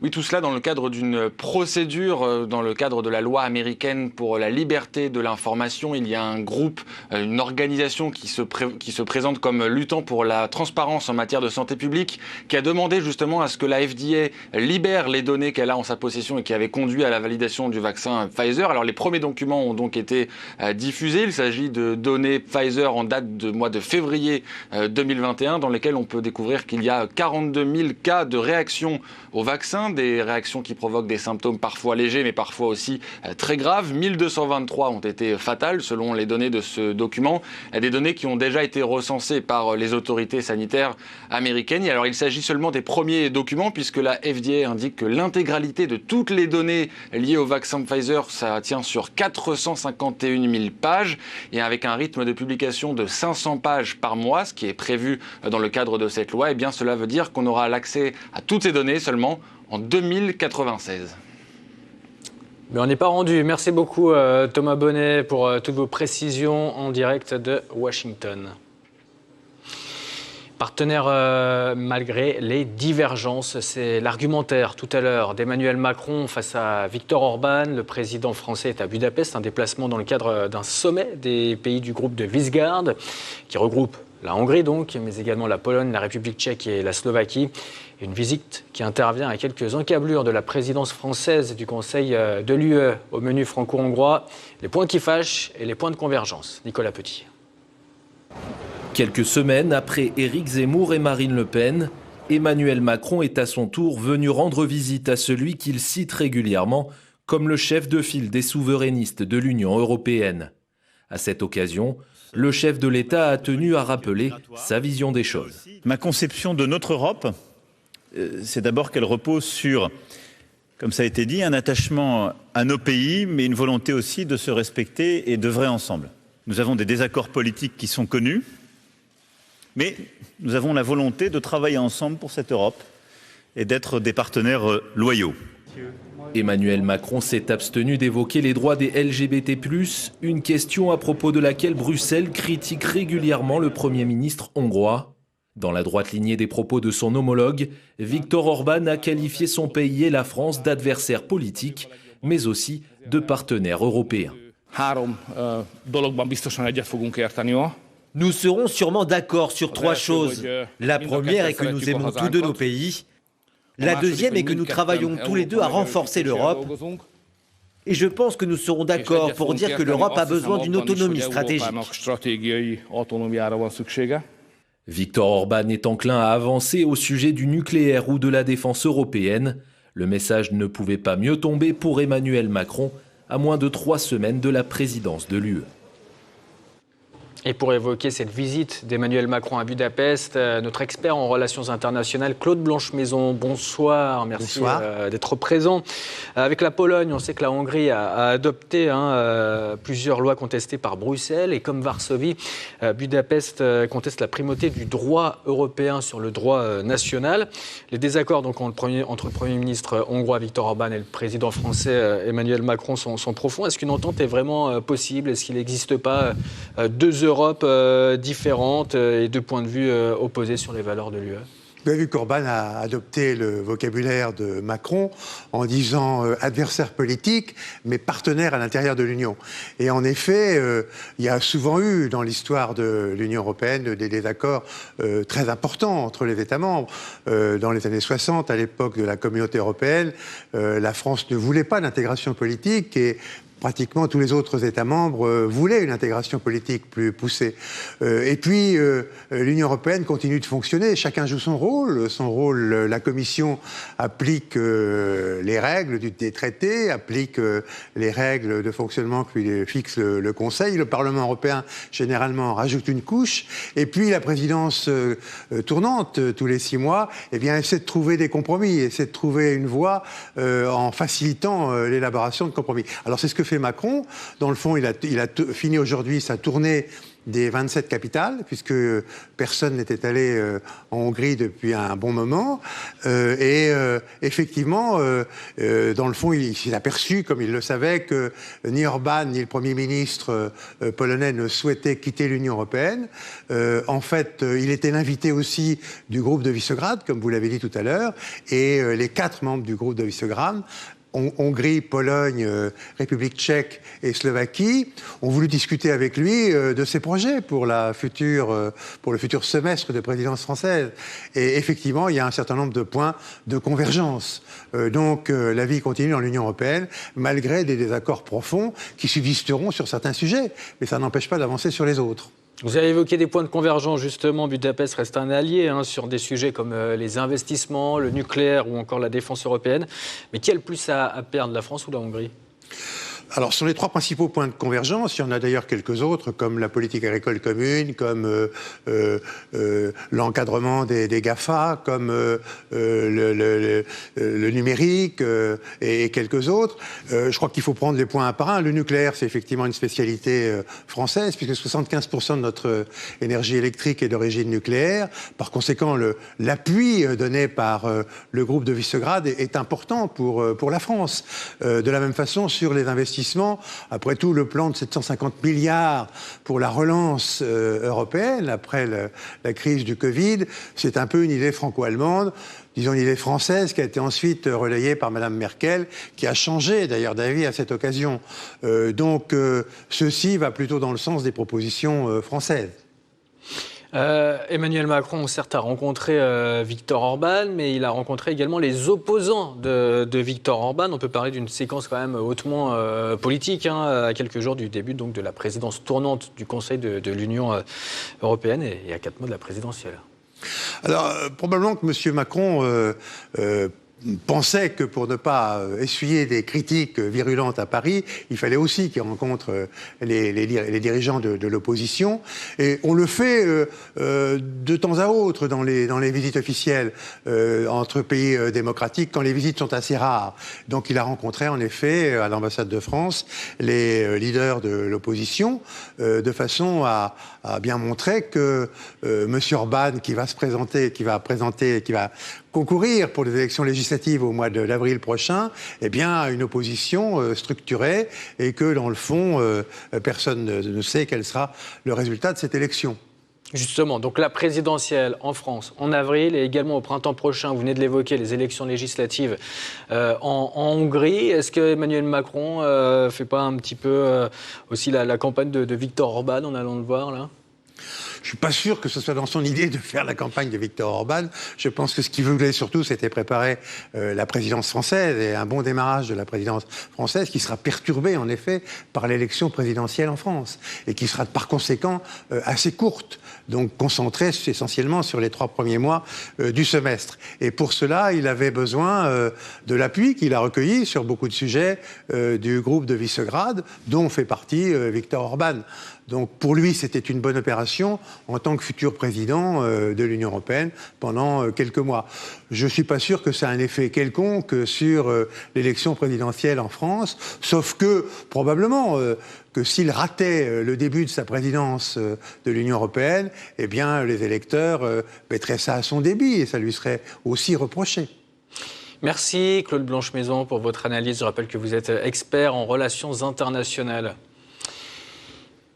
Oui, tout cela dans le cadre d'une procédure, dans le cadre de la loi américaine pour la liberté de l'information. Il y a un groupe, une organisation qui se présente comme luttant pour la transparence en matière de santé publique, qui a demandé justement à ce que la FDA libère les données qu'elle a en sa possession et qui avait conduit à la validation du vaccin Pfizer. Alors les premiers documents ont donc été diffusés. Il s'agit de données Pfizer en date de mois de février 2021, dans lesquelles on peut découvrir qu'il y a 42 000 cas de réaction au vaccin, des réactions qui provoquent des symptômes parfois légers mais parfois aussi très graves. 1223 ont été fatales selon les données de ce document, des données qui ont déjà été recensées par les autorités sanitaires américaines. Et alors il s'agit seulement des premiers documents puisque la FDA indique que l'intégralité de toutes les données liées au vaccin Pfizer, ça tient sur 451 000 pages et avec un rythme de publication de 500 pages par mois, ce qui est prévu dans le cadre de cette loi, et bien cela veut dire qu'on aura l'accès à toutes ces données seulement en 2096. Mais on n'est pas rendu. Merci beaucoup Thomas Bonnet pour toutes vos précisions en direct de Washington. Partenaire malgré les divergences, c'est l'argumentaire tout à l'heure d'Emmanuel Macron face à Viktor Orban. Le président français est à Budapest, un déplacement dans le cadre d'un sommet des pays du groupe de Visegrad qui regroupe la Hongrie donc, mais également la Pologne, la République tchèque et la Slovaquie. Une visite qui intervient à quelques encablures de la présidence française du Conseil de l'UE au menu franco-hongrois. Les points qui fâchent et les points de convergence. Nicolas Petit. Quelques semaines après Éric Zemmour et Marine Le Pen, Emmanuel Macron est à son tour venu rendre visite à celui qu'il cite régulièrement comme le chef de file des souverainistes de l'Union européenne. À cette occasion, le chef de l'État a tenu à rappeler sa vision des choses. Ma conception de notre Europe, c'est d'abord qu'elle repose sur, comme ça a été dit, un attachement à nos pays, mais une volonté aussi de se respecter et d'œuvrer ensemble. Nous avons des désaccords politiques qui sont connus, mais nous avons la volonté de travailler ensemble pour cette Europe et d'être des partenaires loyaux. Emmanuel Macron s'est abstenu d'évoquer les droits des LGBT+, une question à propos de laquelle Bruxelles critique régulièrement le Premier ministre hongrois. Dans la droite lignée des propos de son homologue, Viktor Orban a qualifié son pays et la France d'adversaires politiques, mais aussi de partenaires européens. Nous serons sûrement d'accord sur trois choses. La première est que nous aimons tous deux nos pays. La deuxième est que nous travaillons tous les deux à renforcer l'Europe. Et je pense que nous serons d'accord pour dire que l'Europe a besoin d'une autonomie stratégique. Viktor Orban est enclin à avancer au sujet du nucléaire ou de la défense européenne. Le message ne pouvait pas mieux tomber pour Emmanuel Macron, à moins de 3 semaines de la présidence de l'UE. Et pour évoquer cette visite d'Emmanuel Macron à Budapest, notre expert en relations internationales, Claude Blanche-Maison, bonsoir, merci d'être présent. Avec la Pologne, on sait que la Hongrie a adopté plusieurs lois contestées par Bruxelles, et comme Varsovie, Budapest conteste la primauté du droit européen sur le droit national. Les désaccords donc, entre le Premier ministre hongrois Viktor Orban et le président français Emmanuel Macron sont profonds. Est-ce qu'une entente est vraiment possible? Est-ce qu'il n'existe pas deux Europe différentes et deux points de vue opposés sur les valeurs de l'UE? Vous avez vu qu'Orban a adopté le vocabulaire de Macron en disant adversaire politique, mais partenaire à l'intérieur de l'Union. Et en effet, il y a souvent eu dans l'histoire de l'Union européenne des désaccords très importants entre les États membres. Dans les années 60, à l'époque de la Communauté européenne, la France ne voulait pas d'intégration politique et pratiquement tous les autres États membres voulaient une intégration politique plus poussée. Et puis, l'Union européenne continue de fonctionner. Chacun joue son rôle. Son rôle, la Commission applique les règles des traités, applique les règles de fonctionnement que lui fixe le Conseil. Le Parlement européen, généralement, rajoute une couche. Et puis, la présidence tournante, tous les 6 mois, eh bien, essaie de trouver des compromis, essaie de trouver une voie en facilitant l'élaboration de compromis. Alors, c'est ce que fait Macron. Dans le fond, il a fini aujourd'hui sa tournée des 27 capitales, puisque personne n'était allé en Hongrie depuis un bon moment. Effectivement, dans le fond, il s'est aperçu, comme il le savait, que ni Orban ni le Premier ministre polonais ne souhaitaient quitter l'Union européenne. En fait, il était l'invité aussi du groupe de Visegrad, comme vous l'avez dit tout à l'heure, et les 4 membres du groupe de Visegrad, Hongrie, Pologne, République tchèque et Slovaquie, ont voulu discuter avec lui de ses projets pour le futur semestre de présidence française. Et effectivement, il y a un certain nombre de points de convergence. Donc, la vie continue dans l'Union européenne, malgré des désaccords profonds qui subsisteront sur certains sujets. Mais ça n'empêche pas d'avancer sur les autres. Vous avez évoqué des points de convergence, justement. Budapest reste un allié sur des sujets comme les investissements, le nucléaire ou encore la défense européenne. Mais qui a le plus à perdre, la France ou la Hongrie ? Alors, sur les 3 principaux points de convergence, il y en a d'ailleurs quelques autres, comme la politique agricole commune, comme l'encadrement des GAFA, comme le numérique et quelques autres. Je crois qu'il faut prendre les points un par un. Le nucléaire, c'est effectivement une spécialité française, puisque 75% de notre énergie électrique est d'origine nucléaire. Par conséquent, l'appui donné par le groupe de Visegrad est important pour la France. De la même façon, sur les investissements, après tout, le plan de 750 milliards pour la relance européenne, après la crise du Covid, c'est un peu une idée franco-allemande, disons une idée française, qui a été ensuite relayée par Mme Merkel, qui a changé d'ailleurs d'avis à cette occasion. Donc, ceci va plutôt dans le sens des propositions françaises. Emmanuel Macron, certes, a rencontré Viktor Orban, mais il a rencontré également les opposants de Viktor Orban. On peut parler d'une séquence quand même hautement politique, à quelques jours du début donc, de la présidence tournante du Conseil de l'Union européenne et à 4 mois de la présidentielle. Alors, probablement que M. Macron pensait que pour ne pas essuyer des critiques virulentes à Paris, il fallait aussi qu'il rencontre les dirigeants de l'opposition. Et on le fait de temps à autre dans les visites officielles entre pays démocratiques, quand les visites sont assez rares. Donc il a rencontré en effet à l'ambassade de France les leaders de l'opposition de façon à bien montrer que M. Orban, qui va concourir pour les élections législatives au mois d'avril prochain, eh bien, a une opposition structurée et que, dans le fond, personne ne sait quel sera le résultat de cette élection. Justement, donc la présidentielle en France en avril et également au printemps prochain, vous venez de l'évoquer, les élections législatives en Hongrie. Est-ce que Emmanuel Macron fait pas un petit peu aussi la campagne de Viktor Orban en allant le voir là ? Je suis pas sûr que ce soit dans son idée de faire la campagne de Viktor Orban. Je pense que ce qu'il voulait surtout, c'était préparer la présidence française et un bon démarrage de la présidence française qui sera perturbée, en effet, par l'élection présidentielle en France et qui sera par conséquent assez courte, donc concentrée essentiellement sur les 3 premiers mois du semestre. Et pour cela, il avait besoin de l'appui qu'il a recueilli sur beaucoup de sujets du groupe de Visegrad, dont fait partie Viktor Orban. Donc pour lui, c'était une bonne opération en tant que futur président de l'Union européenne pendant quelques mois. Je ne suis pas sûr que ça a un effet quelconque sur l'élection présidentielle en France, sauf que probablement que s'il ratait le début de sa présidence de l'Union européenne, eh bien les électeurs mettraient ça à son débit et ça lui serait aussi reproché. Merci Claude Blanche-Maison pour votre analyse. Je rappelle que vous êtes expert en relations internationales.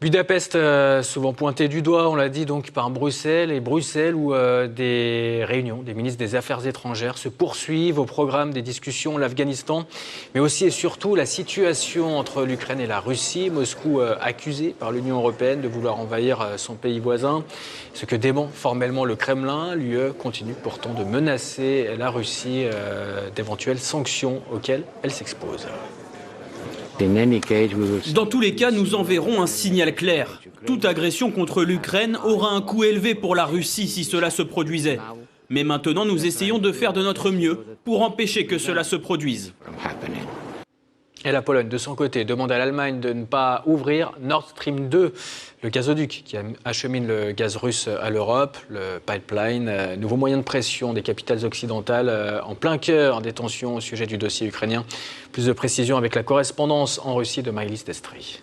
Budapest, souvent pointé du doigt, on l'a dit, donc par Bruxelles, et Bruxelles où des réunions des ministres des Affaires étrangères se poursuivent au programme des discussions, l'Afghanistan, mais aussi et surtout la situation entre l'Ukraine et la Russie. Moscou accusé par l'Union européenne de vouloir envahir son pays voisin, ce que dément formellement le Kremlin. L'UE continue pourtant de menacer la Russie d'éventuelles sanctions auxquelles elle s'expose. Dans tous les cas, nous enverrons un signal clair. Toute agression contre l'Ukraine aura un coût élevé pour la Russie si cela se produisait. Mais maintenant, nous essayons de faire de notre mieux pour empêcher que cela se produise. Et la Pologne, de son côté, demande à l'Allemagne de ne pas ouvrir Nord Stream 2, le gazoduc qui achemine le gaz russe à l'Europe, le pipeline, nouveau moyen de pression des capitales occidentales en plein cœur des tensions au sujet du dossier ukrainien. Plus de précisions avec la correspondance en Russie de Maëlys Destry.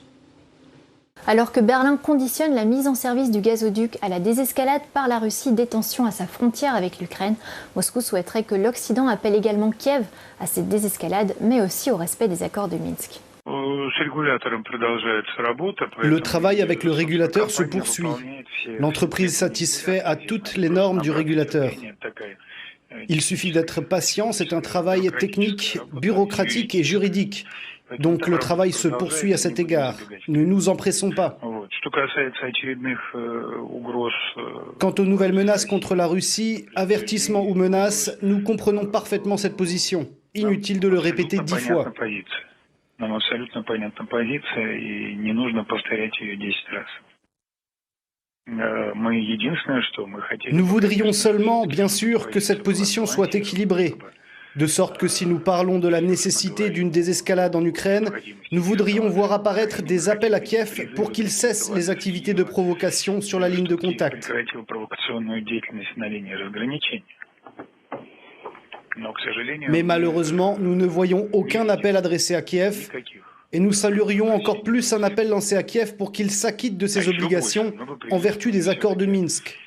Alors que Berlin conditionne la mise en service du gazoduc à la désescalade par la Russie des tensions à sa frontière avec l'Ukraine, Moscou souhaiterait que l'Occident appelle également Kiev à cette désescalade, mais aussi au respect des accords de Minsk. Le travail avec le régulateur se poursuit. L'entreprise satisfait à toutes les normes du régulateur. Il suffit d'être patient, c'est un travail technique, bureaucratique et juridique. Donc le travail se poursuit à cet égard. Ne nous empressons pas. Quant aux nouvelles menaces contre la Russie, avertissements ou menaces, nous comprenons parfaitement cette position. Inutile de le répéter 10 fois. Nous voudrions seulement, bien sûr, que cette position soit équilibrée. De sorte que si nous parlons de la nécessité d'une désescalade en Ukraine, nous voudrions voir apparaître des appels à Kiev pour qu'il cesse les activités de provocation sur la ligne de contact. Mais malheureusement, nous ne voyons aucun appel adressé à Kiev et nous saluerions encore plus un appel lancé à Kiev pour qu'il s'acquitte de ses obligations en vertu des accords de Minsk.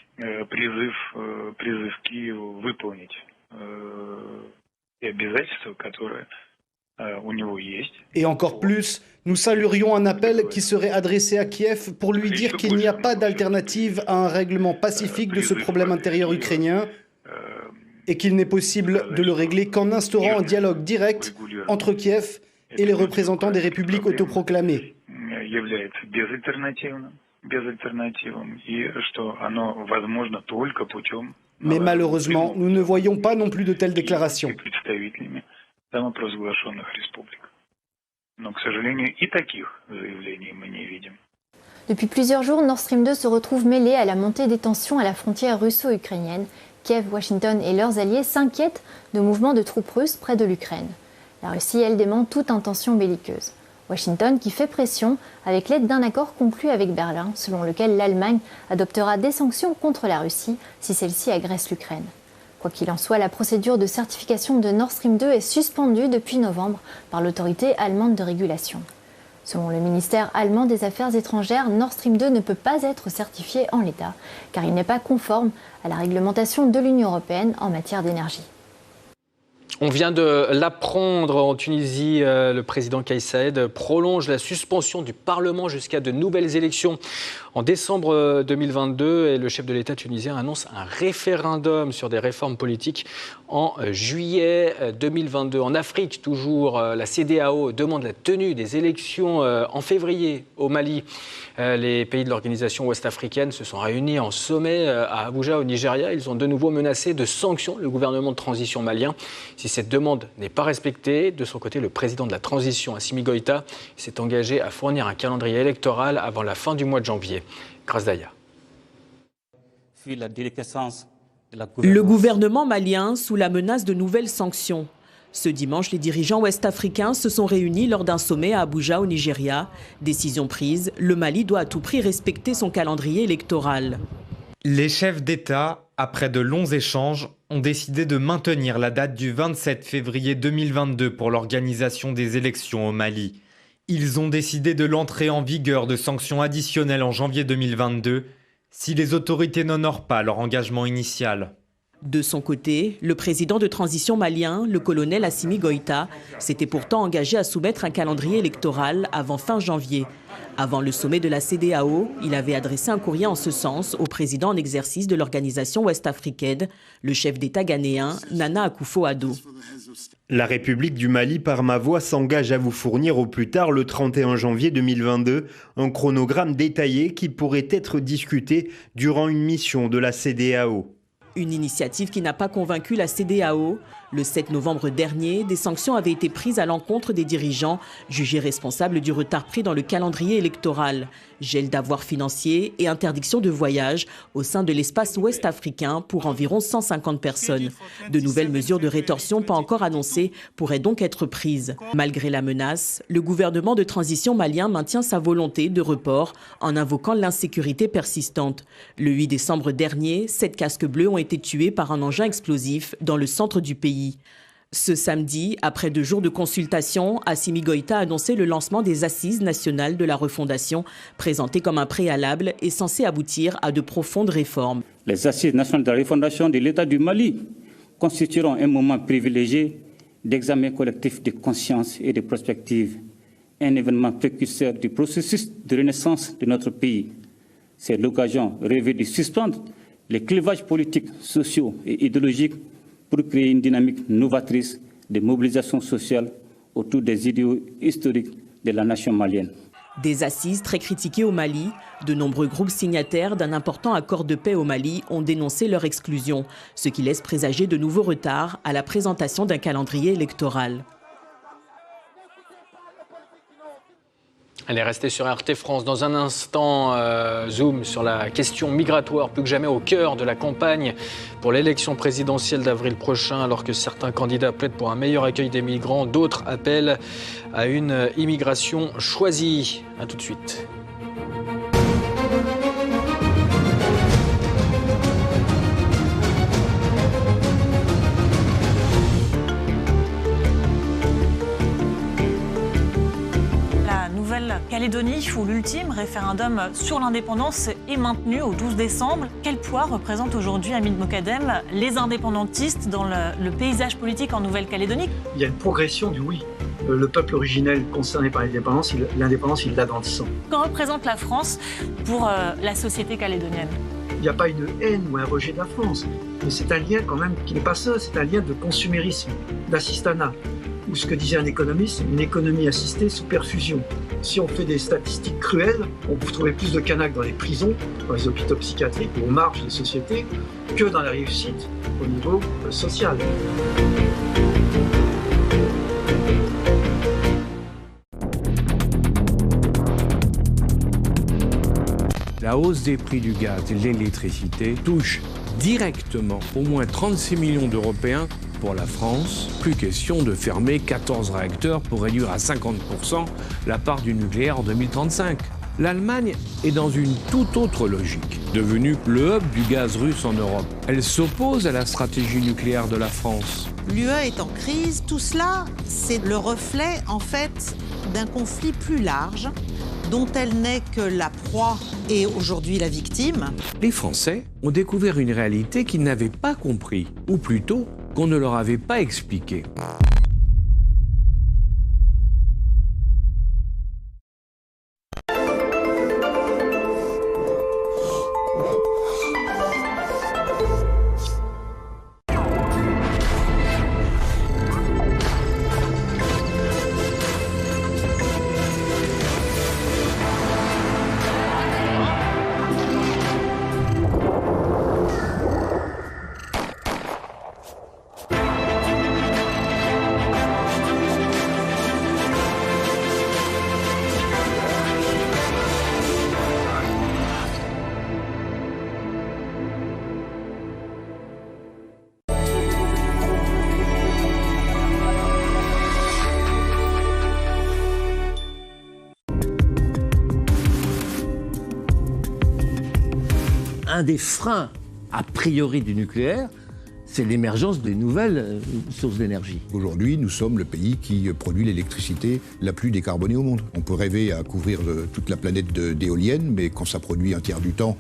Et encore plus, nous saluerions un appel qui serait adressé à Kiev pour lui dire qu'il n'y a pas d'alternative à un règlement pacifique de ce problème intérieur ukrainien et qu'il n'est possible de le régler qu'en instaurant un dialogue direct entre Kiev et les représentants des républiques autoproclamées. Mais malheureusement, nous ne voyons pas non plus de telles déclarations. Depuis plusieurs jours, Nord Stream 2 se retrouve mêlé à la montée des tensions à la frontière russo-ukrainienne. Kiev, Washington et leurs alliés s'inquiètent de mouvements de troupes russes près de l'Ukraine. La Russie, elle, dément toute intention belliqueuse. Washington qui fait pression avec l'aide d'un accord conclu avec Berlin, selon lequel l'Allemagne adoptera des sanctions contre la Russie si celle-ci agresse l'Ukraine. Quoi qu'il en soit, la procédure de certification de Nord Stream 2 est suspendue depuis novembre par l'autorité allemande de régulation. Selon le ministère allemand des Affaires étrangères, Nord Stream 2 ne peut pas être certifié en l'état, car il n'est pas conforme à la réglementation de l'Union européenne en matière d'énergie. On vient de l'apprendre en Tunisie, le président Kais Saïed prolonge la suspension du Parlement jusqu'à de nouvelles élections en décembre 2022 et le chef de l'État tunisien annonce un référendum sur des réformes politiques en juillet 2022. En Afrique, toujours, la CEDEAO demande la tenue des élections en février au Mali. Les pays de l'organisation ouest-africaine se sont réunis en sommet à Abuja, au Nigeria. Ils ont de nouveau menacé de sanctions le gouvernement de transition malien si cette demande n'est pas respectée. De son côté, le président de la transition, Assimi Goïta, s'est engagé à fournir un calendrier électoral avant la fin du mois de janvier. Grâce Daya. Le gouvernement malien sous la menace de nouvelles sanctions. Ce dimanche, les dirigeants ouest-africains se sont réunis lors d'un sommet à Abuja, au Nigeria. Décision prise, le Mali doit à tout prix respecter son calendrier électoral. Les chefs d'État, après de longs échanges, ont décidé de maintenir la date du 27 février 2022 pour l'organisation des élections au Mali. Ils ont décidé de l'entrée en vigueur de sanctions additionnelles en janvier 2022 si les autorités n'honorent pas leur engagement initial. De son côté, le président de transition malien, le colonel Assimi Goïta, s'était pourtant engagé à soumettre un calendrier électoral avant fin janvier. Avant le sommet de la CEDEAO, il avait adressé un courrier en ce sens au président en exercice de l'organisation ouest-africaine, le chef d'État ghanéen, Nana Akufo-Addo. La République du Mali, par ma voix, s'engage à vous fournir au plus tard le 31 janvier 2022 un chronogramme détaillé qui pourrait être discuté durant une mission de la CEDEAO. Une initiative qui n'a pas convaincu la CEDEAO. Le 7 novembre dernier, des sanctions avaient été prises à l'encontre des dirigeants jugés responsables du retard pris dans le calendrier électoral. Gel d'avoirs financiers et interdiction de voyage au sein de l'espace ouest-africain pour environ 150 personnes. De nouvelles mesures de rétorsion pas encore annoncées pourraient donc être prises. Malgré la menace, le gouvernement de transition malien maintient sa volonté de report en invoquant l'insécurité persistante. Le 8 décembre dernier, 7 casques bleus ont été tués par un engin explosif dans le centre du pays. Ce samedi, après 2 jours de consultation, Assimi Goïta a annoncé le lancement des Assises nationales de la refondation, présentées comme un préalable et censé aboutir à de profondes réformes. Les Assises nationales de la refondation de l'État du Mali constitueront un moment privilégié d'examen collectif de conscience et de prospective, un événement précurseur du processus de renaissance de notre pays. C'est l'occasion rêvée de suspendre les clivages politiques, sociaux et idéologiques pour créer une dynamique novatrice de mobilisation sociale autour des idéaux historiques de la nation malienne. Des assises très critiquées au Mali, de nombreux groupes signataires d'un important accord de paix au Mali ont dénoncé leur exclusion, ce qui laisse présager de nouveaux retards à la présentation d'un calendrier électoral. Allez, restez sur RT France. Dans un instant, zoom sur la question migratoire, plus que jamais au cœur de la campagne pour l'élection présidentielle d'avril prochain. Alors que certains candidats plaident pour un meilleur accueil des migrants, d'autres appellent à une immigration choisie. A tout de suite. Calédonie, où l'ultime référendum sur l'indépendance est maintenu au 12 décembre. Quel poids représentent aujourd'hui, Hamid Mokadem, les indépendantistes dans le paysage politique en Nouvelle-Calédonie? Il y a une progression du oui. Le peuple originel concerné par l'indépendance, il l'a dans le sang. Qu'en représente la France pour la société calédonienne? Il n'y a pas une haine ou un rejet de la France, mais c'est un lien quand même qui n'est pas ça, c'est un lien de consumérisme, d'assistanat. Ou ce que disait un économiste, une économie assistée sous perfusion. Si on fait des statistiques cruelles, on peut trouver plus de canaques dans les prisons, dans les hôpitaux psychiatriques ou aux marges des sociétés, que dans la réussite au niveau social. La hausse des prix du gaz et de l'électricité touche directement au moins 36 millions d'Européens. Pour la France, plus question de fermer 14 réacteurs pour réduire à 50% la part du nucléaire en 2035. L'Allemagne est dans une toute autre logique, devenue le hub du gaz russe en Europe. Elle s'oppose à la stratégie nucléaire de la France. L'UE est en crise. Tout cela, c'est le reflet, en fait, d'un conflit plus large, dont elle n'est que la proie et aujourd'hui la victime. Les Français ont découvert une réalité qu'ils n'avaient pas compris, ou plutôt qu'on ne leur avait pas expliqué. Un des freins, a priori, du nucléaire, c'est l'émergence des nouvelles sources d'énergie. Aujourd'hui, nous sommes le pays qui produit l'électricité la plus décarbonée au monde. On peut rêver à couvrir toute la planète d'éoliennes, mais quand ça produit un tiers du temps,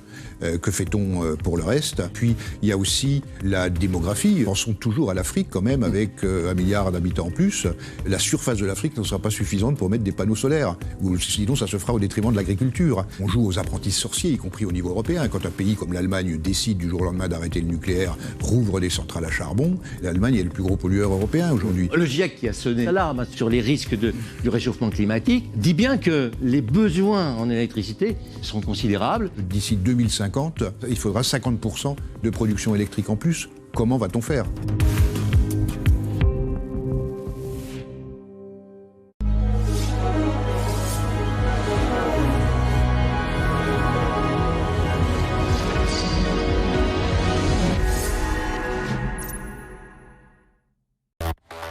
que fait-on pour le reste? Puis, il y a aussi la démographie. Pensons toujours à l'Afrique quand même, avec 1 milliard d'habitants en plus. La surface de l'Afrique ne sera pas suffisante pour mettre des panneaux solaires. Ou sinon, ça se fera au détriment de l'agriculture. On joue aux apprentis sorciers, y compris au niveau européen. Quand un pays comme l'Allemagne décide du jour au lendemain d'arrêter le nucléaire, rouvre des centrales à charbon, l'Allemagne est le plus gros pollueur européen aujourd'hui. Le GIEC, qui a sonné l'alarme sur les risques du réchauffement climatique, dit bien que les besoins en électricité sont considérables. D'ici 2050, il faudra 50% de production électrique en plus. Comment va-t-on faire ?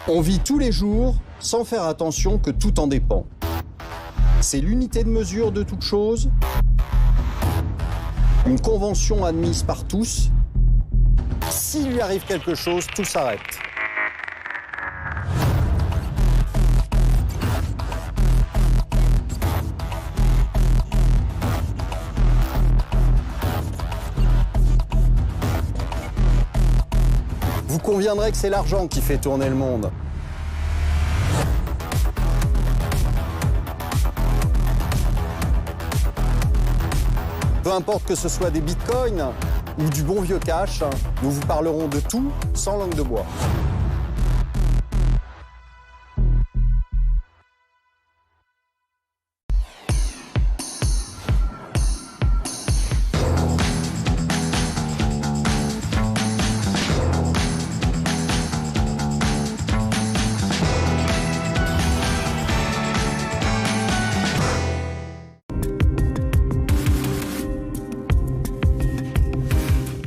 On vit tous les jours sans faire attention que tout en dépend. C'est l'unité de mesure de toute chose, une convention admise par tous. S'il lui arrive quelque chose, tout s'arrête. Vous conviendrez que c'est l'argent qui fait tourner le monde. Peu importe que ce soit des bitcoins ou du bon vieux cash, nous vous parlerons de tout sans langue de bois.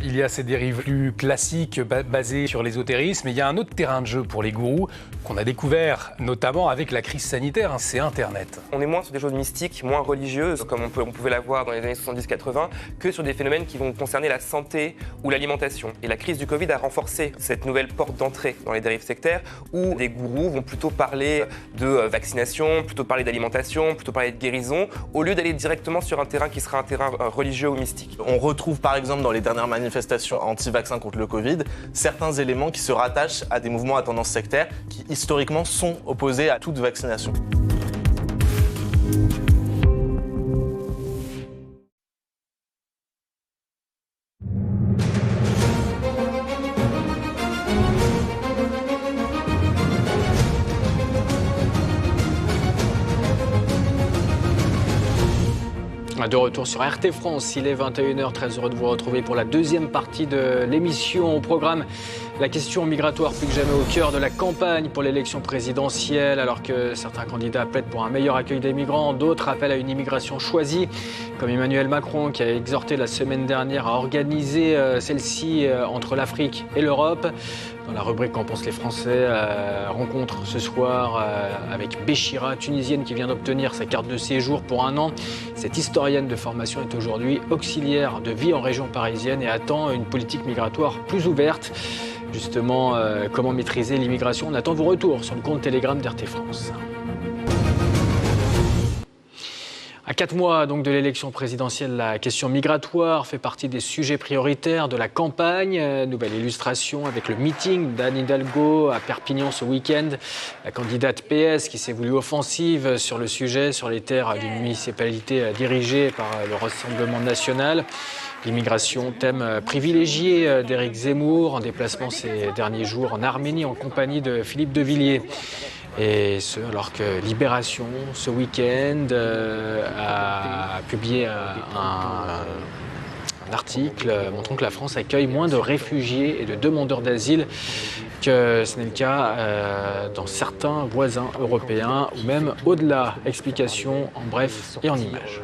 Il y a ces dérives plus classiques basées sur l'ésotérisme, mais il y a un autre terrain de jeu pour les gourous qu'on a découvert notamment avec la crise sanitaire, c'est Internet. On est moins sur des choses mystiques, moins religieuses, comme on pouvait l'avoir dans les années 70-80, que sur des phénomènes qui vont concerner la santé ou l'alimentation. Et la crise du Covid a renforcé cette nouvelle porte d'entrée dans les dérives sectaires, où les gourous vont plutôt parler de vaccination, plutôt parler d'alimentation, plutôt parler de guérison, au lieu d'aller directement sur un terrain qui sera un terrain religieux ou mystique. On retrouve par exemple dans les dernières manifestations anti-vaccins contre le Covid, certains éléments qui se rattachent à des mouvements à tendance sectaire qui historiquement sont opposés à toute vaccination. De retour sur RT France, il est 21h, très heureux de vous retrouver pour la deuxième partie de l'émission. Au programme, la question migratoire plus que jamais au cœur de la campagne pour l'élection présidentielle. Alors que certains candidats plaident pour un meilleur accueil des migrants, d'autres appellent à une immigration choisie, comme Emmanuel Macron qui a exhorté la semaine dernière à organiser celle-ci entre l'Afrique et l'Europe. Dans la rubrique Qu'en pensent les Français, rencontre ce soir avec Béchira, tunisienne qui vient d'obtenir sa carte de séjour pour 1 an. Cette historienne de formation est aujourd'hui auxiliaire de vie en région parisienne et attend une politique migratoire plus ouverte. Justement, comment maîtriser l'immigration? On attend vos retours sur le compte Telegram d'RT France. À 4 mois donc de l'élection présidentielle, la question migratoire fait partie des sujets prioritaires de la campagne. Nouvelle illustration avec le meeting d'Anne Hidalgo à Perpignan ce week-end. La candidate PS qui s'est voulue offensive sur le sujet, sur les terres d'une municipalité dirigée par le Rassemblement national. L'immigration, thème privilégié d'Éric Zemmour, en déplacement ces derniers jours en Arménie en compagnie de Philippe de Villiers. Et ce, alors que Libération, ce week-end, a publié un article montrant que la France accueille moins de réfugiés et de demandeurs d'asile que ce n'est le cas dans certains voisins européens ou même au-delà. Explication en bref et en images.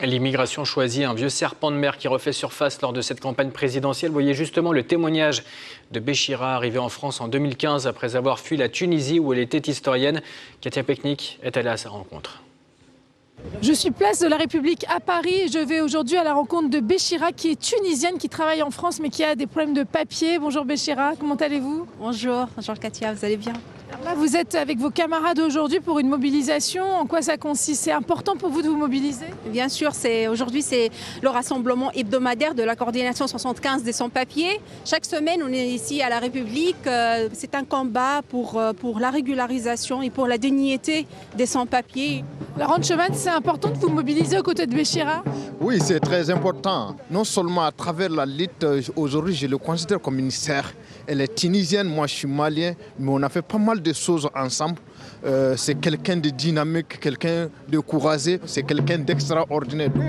L'immigration choisie, un vieux serpent de mer qui refait surface lors de cette campagne présidentielle. Vous voyez justement le témoignage de Béchira, arrivée en France en 2015 après avoir fui la Tunisie où elle était historienne. Katia Peknik est allée à sa rencontre. Je suis place de la République à Paris et je vais aujourd'hui à la rencontre de Béchira qui est tunisienne, qui travaille en France mais qui a des problèmes de papier. Bonjour Béchira, comment allez-vous? Bonjour Katia, vous allez bien? Alors là, vous êtes avec vos camarades aujourd'hui pour une mobilisation. En quoi ça consiste? C'est important pour vous de vous mobiliser? Bien sûr, aujourd'hui c'est le rassemblement hebdomadaire de la coordination 75 des sans-papiers. Chaque semaine, on est ici à la République. C'est un combat pour la régularisation et pour la dignité des sans-papiers. Laurent Chemin, c'est important de vous mobiliser aux côtés de Béchira? Oui, c'est très important. Non seulement à travers la lutte, aujourd'hui je le considère comme une sœur. Elle est tunisienne, moi je suis malien, mais on a fait pas mal de choses ensemble. C'est quelqu'un de dynamique, quelqu'un de courageux, c'est quelqu'un d'extraordinaire. On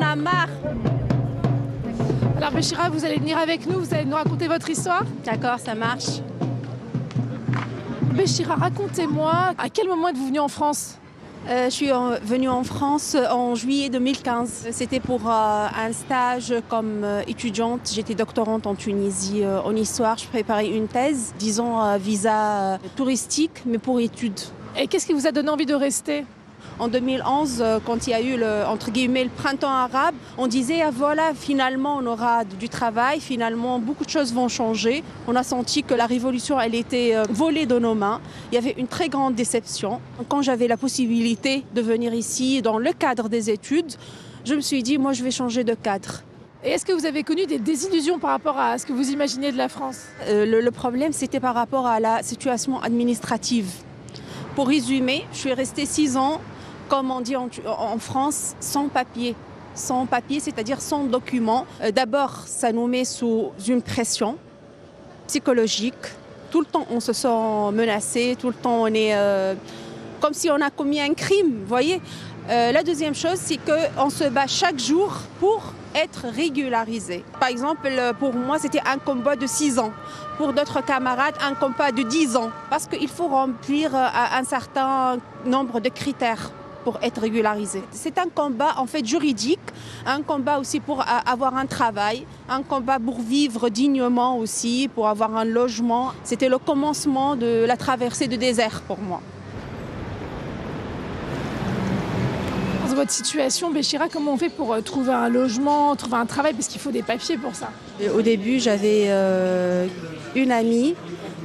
a marre. Alors Béchira, vous allez venir avec nous, vous allez nous raconter votre histoire? D'accord, ça marche. Béchira, racontez-moi, à quel moment êtes-vous venu en France? Je suis venue en France en juillet 2015. C'était pour un stage comme étudiante. J'étais doctorante en Tunisie en histoire. Je préparais une thèse, disons visa touristique, mais pour études. Et qu'est-ce qui vous a donné envie de rester? En 2011, quand il y a eu entre guillemets le printemps arabe, on disait voilà, finalement on aura du travail, finalement beaucoup de choses vont changer. On a senti que la révolution elle était volée de nos mains. Il y avait une très grande déception. Quand j'avais la possibilité de venir ici dans le cadre des études, je me suis dit moi je vais changer de cadre. Et est-ce que vous avez connu des désillusions par rapport à ce que vous imaginez de la France? Le problème c'était par rapport à la situation administrative. Pour résumer, je suis restée 6 ans. Comme on dit en France, sans papier. Sans papier, c'est-à-dire sans document. D'abord, ça nous met sous une pression psychologique. Tout le temps, on se sent menacé. Tout le temps, on est comme si on a commis un crime, vous voyez. La deuxième chose, c'est qu'on se bat chaque jour pour être régularisé. Par exemple, pour moi, c'était un combat de 6 ans. Pour d'autres camarades, un combat de 10 ans. Parce qu'il faut remplir un certain nombre de critères pour être régularisé. C'est un combat en fait juridique, un combat aussi pour avoir un travail, un combat pour vivre dignement aussi, pour avoir un logement. C'était le commencement de la traversée du désert pour moi. Dans votre situation, Béchira, comment on fait pour trouver un logement, trouver un travail, parce qu'il faut des papiers pour ça? Au début, j'avais une amie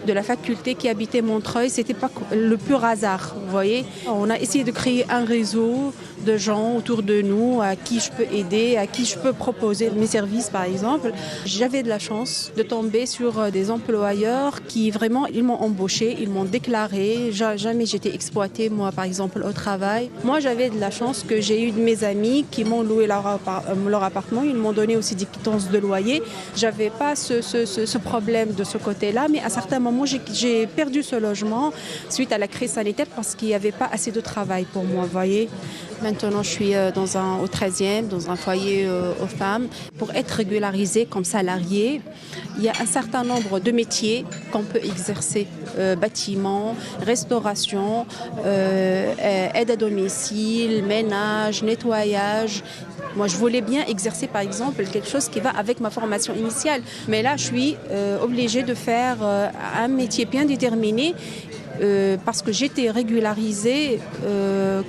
de la faculté qui habitait Montreuil. C'était pas le pur hasard, vous voyez. On a essayé de créer un réseau de gens autour de nous à qui je peux aider, à qui je peux proposer mes services par exemple. J'avais de la chance de tomber sur des employeurs qui vraiment, ils m'ont embauché, ils m'ont déclaré. Jamais j'étais exploitée moi par exemple au travail. Moi j'avais de la chance que j'ai eu de mes amis qui m'ont loué leur appartement, ils m'ont donné aussi des quittances de loyer. J'avais pas ce problème de ce côté-là, mais à certains moments j'ai perdu ce logement suite à la crise sanitaire parce qu'il n'y avait pas assez de travail pour moi, vous voyez. Maintenant, je suis au 13e, dans un foyer aux femmes. Pour être régularisé comme salarié, il y a un certain nombre de métiers qu'on peut exercer. Bâtiment, restauration, aide à domicile, ménage, nettoyage. Moi, je voulais bien exercer, par exemple, quelque chose qui va avec ma formation initiale. Mais là, je suis obligée de faire un métier bien déterminé parce que j'étais régularisée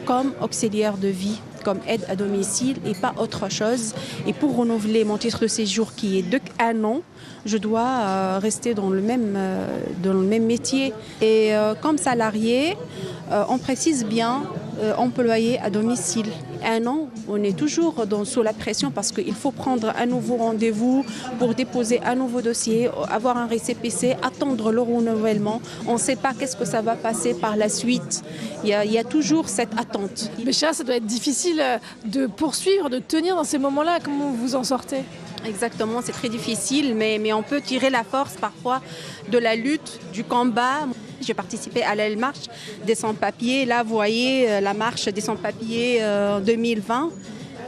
comme auxiliaire de vie, comme aide à domicile et pas autre chose. Et pour renouveler mon titre de séjour qui est de 1 an, je dois rester dans le même métier. Et comme salarié, on précise bien employé à domicile. 1 an, on est toujours sous la pression parce qu'il faut prendre un nouveau rendez-vous pour déposer un nouveau dossier, avoir un récépissé, attendre le renouvellement. On ne sait pas qu'est-ce que ça va passer par la suite. Il y a toujours cette attente. Béchira, ça doit être difficile de poursuivre, de tenir dans ces moments-là. Comment vous en sortez ? Exactement, c'est très difficile, mais on peut tirer la force parfois de la lutte, du combat. J'ai participé à la marche des sans-papiers. Là, vous voyez la marche des sans-papiers en 2020.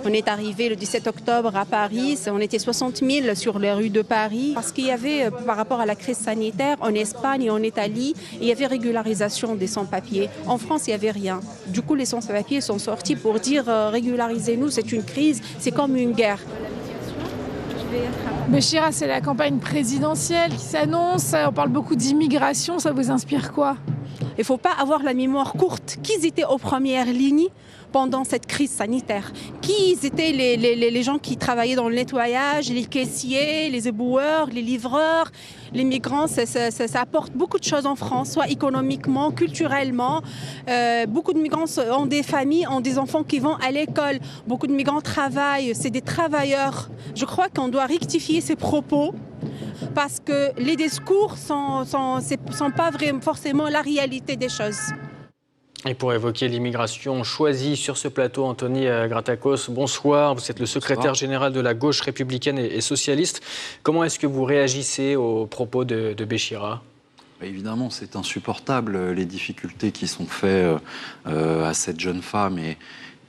On est arrivé le 17 octobre à Paris. On était 60 000 sur les rues de Paris. Parce qu'il y avait, par rapport à la crise sanitaire, en Espagne et en Italie, il y avait régularisation des sans-papiers. En France, il n'y avait rien. Du coup, les sans-papiers sont sortis pour dire régularisez-nous, c'est une crise, c'est comme une guerre. Béchira, c'est la campagne présidentielle qui s'annonce, on parle beaucoup d'immigration, ça vous inspire quoi ? Il ne faut pas avoir la mémoire courte. Qu'ils étaient aux premières lignes pendant cette crise sanitaire. Qui étaient les gens qui travaillaient dans le nettoyage, les caissiers, les éboueurs, les livreurs. Les migrants, ça apporte beaucoup de choses en France, soit économiquement, culturellement. Beaucoup de migrants ont des familles, ont des enfants qui vont à l'école. Beaucoup de migrants travaillent, c'est des travailleurs. Je crois qu'on doit rectifier ces propos parce que les discours sont pas vraiment forcément la réalité des choses. Et pour évoquer l'immigration choisie sur ce plateau, Anthony Gratakos, bonsoir. Vous êtes le secrétaire général de la gauche républicaine et socialiste. Comment est-ce que vous réagissez aux propos de Béchira ? Évidemment, c'est insupportable, les difficultés qui sont faites à cette jeune femme.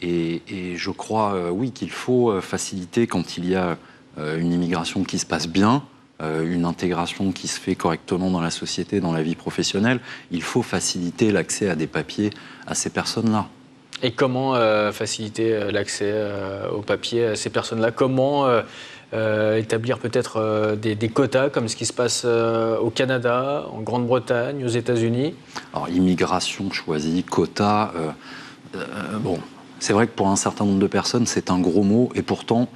Et je crois, oui, qu'il faut faciliter quand il y a une immigration qui se passe bien, une intégration qui se fait correctement dans la société, dans la vie professionnelle. Il faut faciliter l'accès à des papiers à ces personnes-là. Et comment faciliter l'accès aux papiers à ces personnes-là ? Comment établir peut-être des quotas, comme ce qui se passe au Canada, en Grande-Bretagne, aux États-Unis ? Alors, immigration choisie, quotas, bon, c'est vrai que pour un certain nombre de personnes, c'est un gros mot, et pourtant,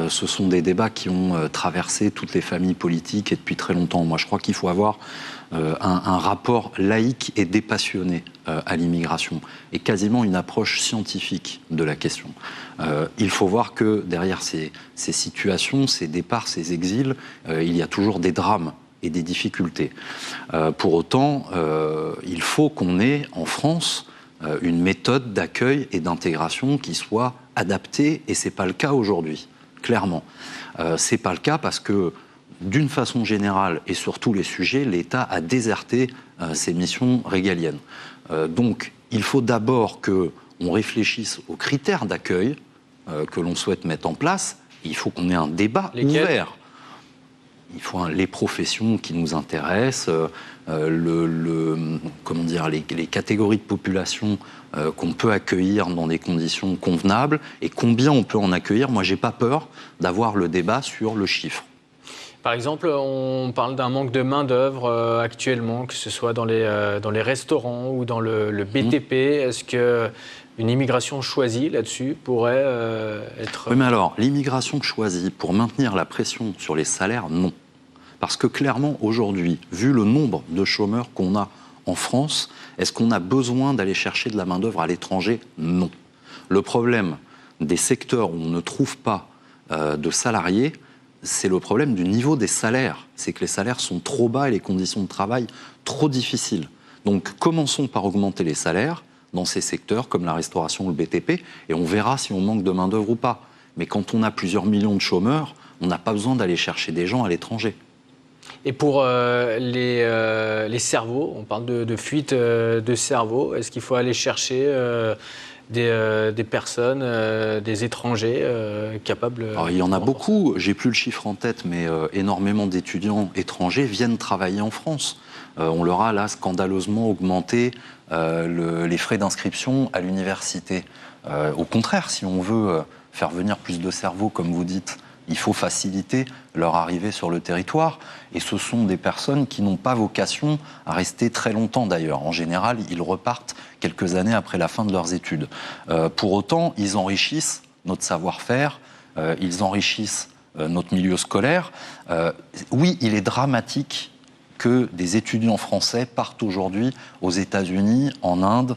ce sont des débats qui ont traversé toutes les familles politiques et depuis très longtemps. Moi, je crois qu'il faut avoir un rapport laïque et dépassionné à l'immigration et quasiment une approche scientifique de la question. Il faut voir que derrière ces situations, ces départs, ces exils, il y a toujours des drames et des difficultés. Pour autant, il faut qu'on ait en France une méthode d'accueil et d'intégration qui soit adaptée, et ce n'est pas le cas aujourd'hui. Clairement. Ce n'est pas le cas parce que, d'une façon générale et sur tous les sujets, l'État a déserté ses missions régaliennes. Donc, il faut d'abord qu'on réfléchisse aux critères d'accueil que l'on souhaite mettre en place. Il faut qu'on ait un débat ouvert. Il faut les professions qui nous intéressent, les catégories de population qu'on peut accueillir dans des conditions convenables et combien on peut en accueillir. Moi, j'ai pas peur d'avoir le débat sur le chiffre. Par exemple, on parle d'un manque de main-d'œuvre actuellement, que ce soit dans les restaurants ou dans le BTP. Est-ce qu'une immigration choisie là-dessus pourrait être... Oui, mais alors, l'immigration choisie pour maintenir la pression sur les salaires, non. Parce que clairement, aujourd'hui, vu le nombre de chômeurs qu'on a en France, est-ce qu'on a besoin d'aller chercher de la main-d'œuvre à l'étranger ? Non. Le problème des secteurs où on ne trouve pas de salariés, c'est le problème du niveau des salaires. C'est que les salaires sont trop bas et les conditions de travail trop difficiles. Donc, commençons par augmenter les salaires dans ces secteurs comme la restauration ou le BTP, et on verra si on manque de main-d'œuvre ou pas. Mais quand on a plusieurs millions de chômeurs, on n'a pas besoin d'aller chercher des gens à l'étranger. Et pour les cerveaux, on parle de fuite de cerveau. Est-ce qu'il faut aller chercher des personnes, des étrangers capables... Alors, il y en a beaucoup, j'ai plus le chiffre en tête, mais énormément d'étudiants étrangers viennent travailler en France. On leur a là scandaleusement augmenté les frais d'inscription à l'université. Au contraire, si on veut faire venir plus de cerveaux, comme vous dites, il faut faciliter leur arrivée sur le territoire. Et ce sont des personnes qui n'ont pas vocation à rester très longtemps d'ailleurs. En général, ils repartent quelques années après la fin de leurs études. Pour autant, ils enrichissent notre savoir-faire, ils enrichissent notre milieu scolaire. Oui, il est dramatique que des étudiants français partent aujourd'hui aux États-Unis, en Inde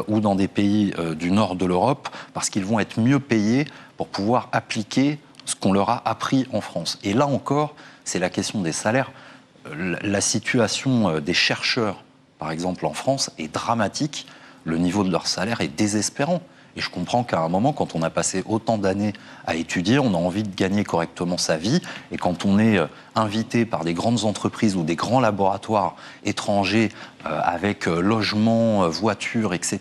ou dans des pays du nord de l'Europe parce qu'ils vont être mieux payés pour pouvoir appliquer ce qu'on leur a appris en France. Et là encore, c'est la question des salaires. La situation des chercheurs, par exemple en France, est dramatique. Le niveau de leur salaire est désespérant. Et je comprends qu'à un moment, quand on a passé autant d'années à étudier, on a envie de gagner correctement sa vie. Et quand on est invité par des grandes entreprises ou des grands laboratoires étrangers avec logement, voiture, etc.,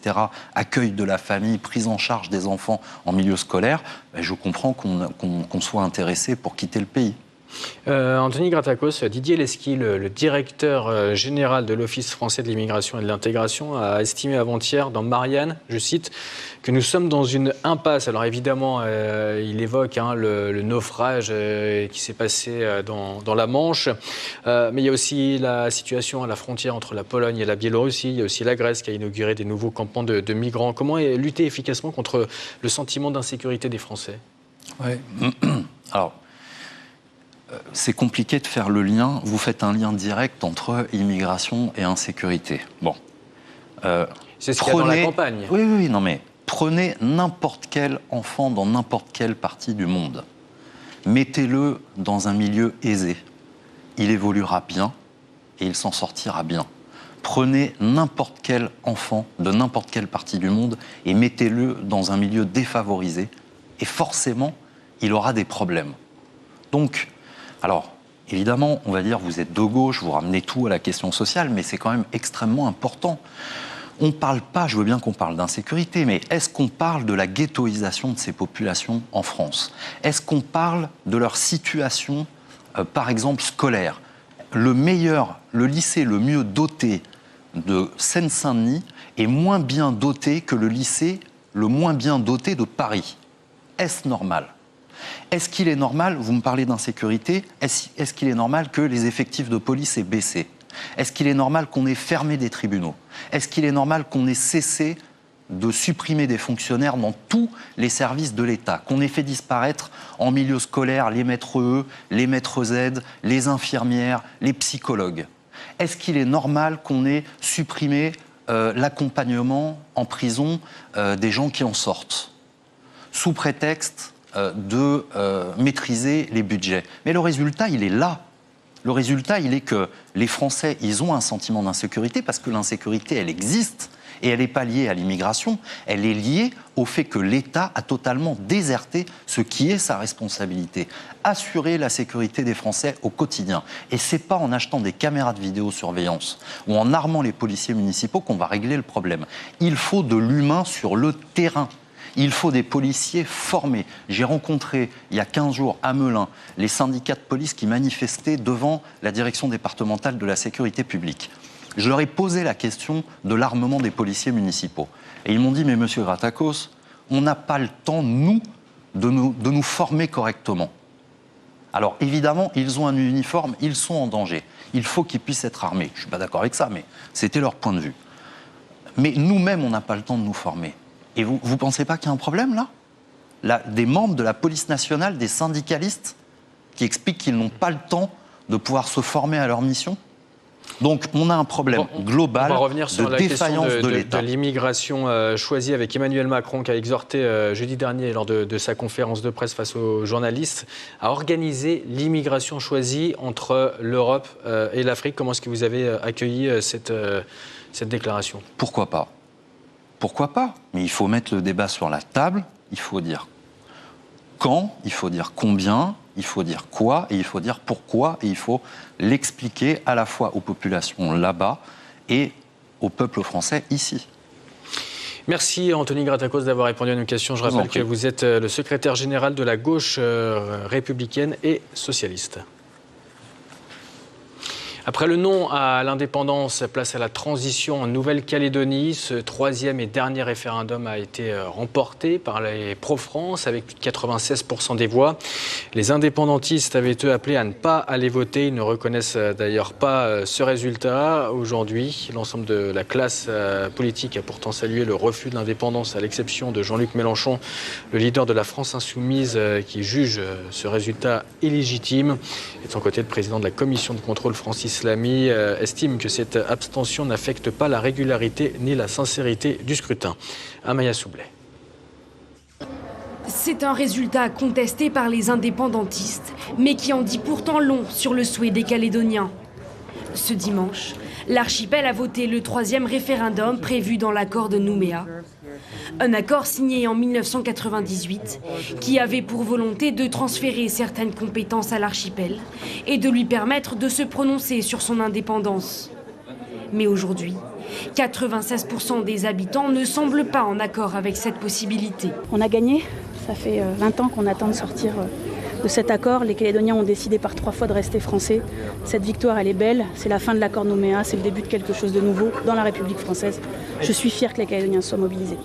accueil de la famille, prise en charge des enfants en milieu scolaire, je comprends qu'on soit intéressé pour quitter le pays. Anthony Gratakos, Didier Lesky, le directeur général de l'Office français de l'immigration et de l'intégration, a estimé avant-hier dans Marianne, je cite, que nous sommes dans une impasse. Alors évidemment, il évoque le naufrage qui s'est passé dans la Manche, mais il y a aussi la situation à la frontière entre la Pologne et la Biélorussie, il y a aussi la Grèce qui a inauguré des nouveaux campements de migrants. Comment lutter efficacement contre le sentiment d'insécurité des Français ? Ouais. Alors, c'est compliqué de faire le lien. Vous faites un lien direct entre immigration et insécurité. Bon. C'est ce qu'il y a dans la campagne. Oui, non mais prenez n'importe quel enfant dans n'importe quelle partie du monde. Mettez-le dans un milieu aisé. Il évoluera bien et il s'en sortira bien. Prenez n'importe quel enfant de n'importe quelle partie du monde et mettez-le dans un milieu défavorisé et forcément, il aura des problèmes. Donc, alors, évidemment, on va dire, vous êtes de gauche, vous ramenez tout à la question sociale, mais c'est quand même extrêmement important. On ne parle pas, je veux bien qu'on parle d'insécurité, mais est-ce qu'on parle de la ghettoisation de ces populations en France ? Est-ce qu'on parle de leur situation, par exemple, scolaire ? Le lycée le mieux doté de Seine-Saint-Denis est moins bien doté que le lycée le moins bien doté de Paris. Est-ce normal ? Est-ce qu'il est normal, vous me parlez d'insécurité, est-ce qu'il est normal que les effectifs de police aient baissé ? Est-ce qu'il est normal qu'on ait fermé des tribunaux ? Est-ce qu'il est normal qu'on ait cessé de supprimer des fonctionnaires dans tous les services de l'État ? Qu'on ait fait disparaître en milieu scolaire les maîtres E, les maîtres Z, les infirmières, les psychologues ? Est-ce qu'il est normal qu'on ait supprimé l'accompagnement en prison des gens qui en sortent ? Sous prétexte de maîtriser les budgets. Mais le résultat, il est là. Le résultat, il est que les Français, ils ont un sentiment d'insécurité parce que l'insécurité, elle existe et elle n'est pas liée à l'immigration. Elle est liée au fait que l'État a totalement déserté ce qui est sa responsabilité. Assurer la sécurité des Français au quotidien. Et c'est pas en achetant des caméras de vidéosurveillance ou en armant les policiers municipaux qu'on va régler le problème. Il faut de l'humain sur le terrain. Il faut des policiers formés. J'ai rencontré, il y a 15 jours, à Melun, les syndicats de police qui manifestaient devant la direction départementale de la sécurité publique. Je leur ai posé la question de l'armement des policiers municipaux. Et ils m'ont dit, mais monsieur Gratakos, on n'a pas le temps, nous, de nous former correctement. Alors, évidemment, ils ont un uniforme, ils sont en danger. Il faut qu'ils puissent être armés. Je ne suis pas d'accord avec ça, mais c'était leur point de vue. Mais nous-mêmes, on n'a pas le temps de nous former. Et vous ne pensez pas qu'il y a un problème, là ? Des membres de la police nationale, des syndicalistes, qui expliquent qu'ils n'ont pas le temps de pouvoir se former à leur mission ? Donc, on a un problème global de défaillance de l'État. De l'immigration choisie avec Emmanuel Macron, qui a exhorté jeudi dernier, lors de sa conférence de presse face aux journalistes, à organiser l'immigration choisie entre l'Europe et l'Afrique. Comment est-ce que vous avez accueilli cette déclaration ? Pourquoi pas ? Pourquoi pas ? Mais il faut mettre le débat sur la table, il faut dire quand, il faut dire combien, il faut dire quoi, et il faut dire pourquoi, et il faut l'expliquer à la fois aux populations là-bas et au peuple français ici. Merci Anthony Gratakos d'avoir répondu à nos questions. Je rappelle que vous êtes le secrétaire général de la gauche républicaine et socialiste. Après le non à l'indépendance, place à la transition en Nouvelle-Calédonie. Ce troisième et dernier référendum a été remporté par les pro-France avec plus de 96% des voix. Les indépendantistes avaient eux appelé à ne pas aller voter. Ils ne reconnaissent d'ailleurs pas ce résultat. Aujourd'hui, l'ensemble de la classe politique a pourtant salué le refus de l'indépendance, à l'exception de Jean-Luc Mélenchon, le leader de la France insoumise, qui juge ce résultat illégitime. Et de son côté, le président de la commission de contrôle, Francis Lamy, estime que cette abstention n'affecte pas la régularité ni la sincérité du scrutin. Amaya Soublet. C'est un résultat contesté par les indépendantistes, mais qui en dit pourtant long sur le souhait des Calédoniens. Ce dimanche, l'archipel a voté le troisième référendum prévu dans l'accord de Nouméa. Un accord signé en 1998 qui avait pour volonté de transférer certaines compétences à l'archipel et de lui permettre de se prononcer sur son indépendance. Mais aujourd'hui, 96% des habitants ne semblent pas en accord avec cette possibilité. On a gagné, ça fait 20 ans qu'on attend de sortir de cet accord. Les Calédoniens ont décidé par 3 fois de rester français. Cette victoire, elle est belle. C'est la fin de l'accord Nouméa. C'est le début de quelque chose de nouveau dans la République française. Je suis fière que les Calédoniens soient mobilisés.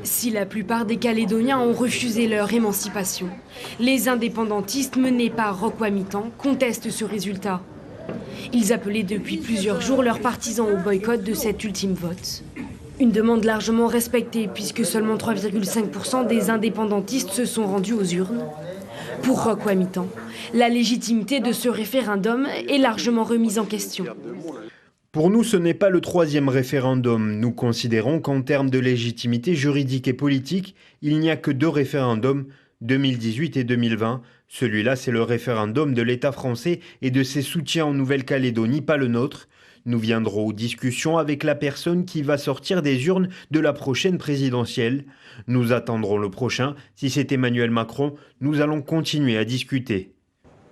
Si la plupart des Calédoniens ont refusé leur émancipation, les indépendantistes menés par Roch Wamitan contestent ce résultat. Ils appelaient depuis plusieurs jours leurs partisans au boycott de cet ultime vote. Une demande largement respectée puisque seulement 3,5% des indépendantistes se sont rendus aux urnes. Pour Roch Wamitan, la légitimité de ce référendum est largement remise en question. Pour nous, ce n'est pas le 3e référendum. Nous considérons qu'en termes de légitimité juridique et politique, il n'y a que 2 référendums, 2018 et 2020. Celui-là, c'est le référendum de l'État français et de ses soutiens en Nouvelle-Calédonie, pas le nôtre. Nous viendrons aux discussions avec la personne qui va sortir des urnes de la prochaine présidentielle. Nous attendrons le prochain. Si c'est Emmanuel Macron, nous allons continuer à discuter.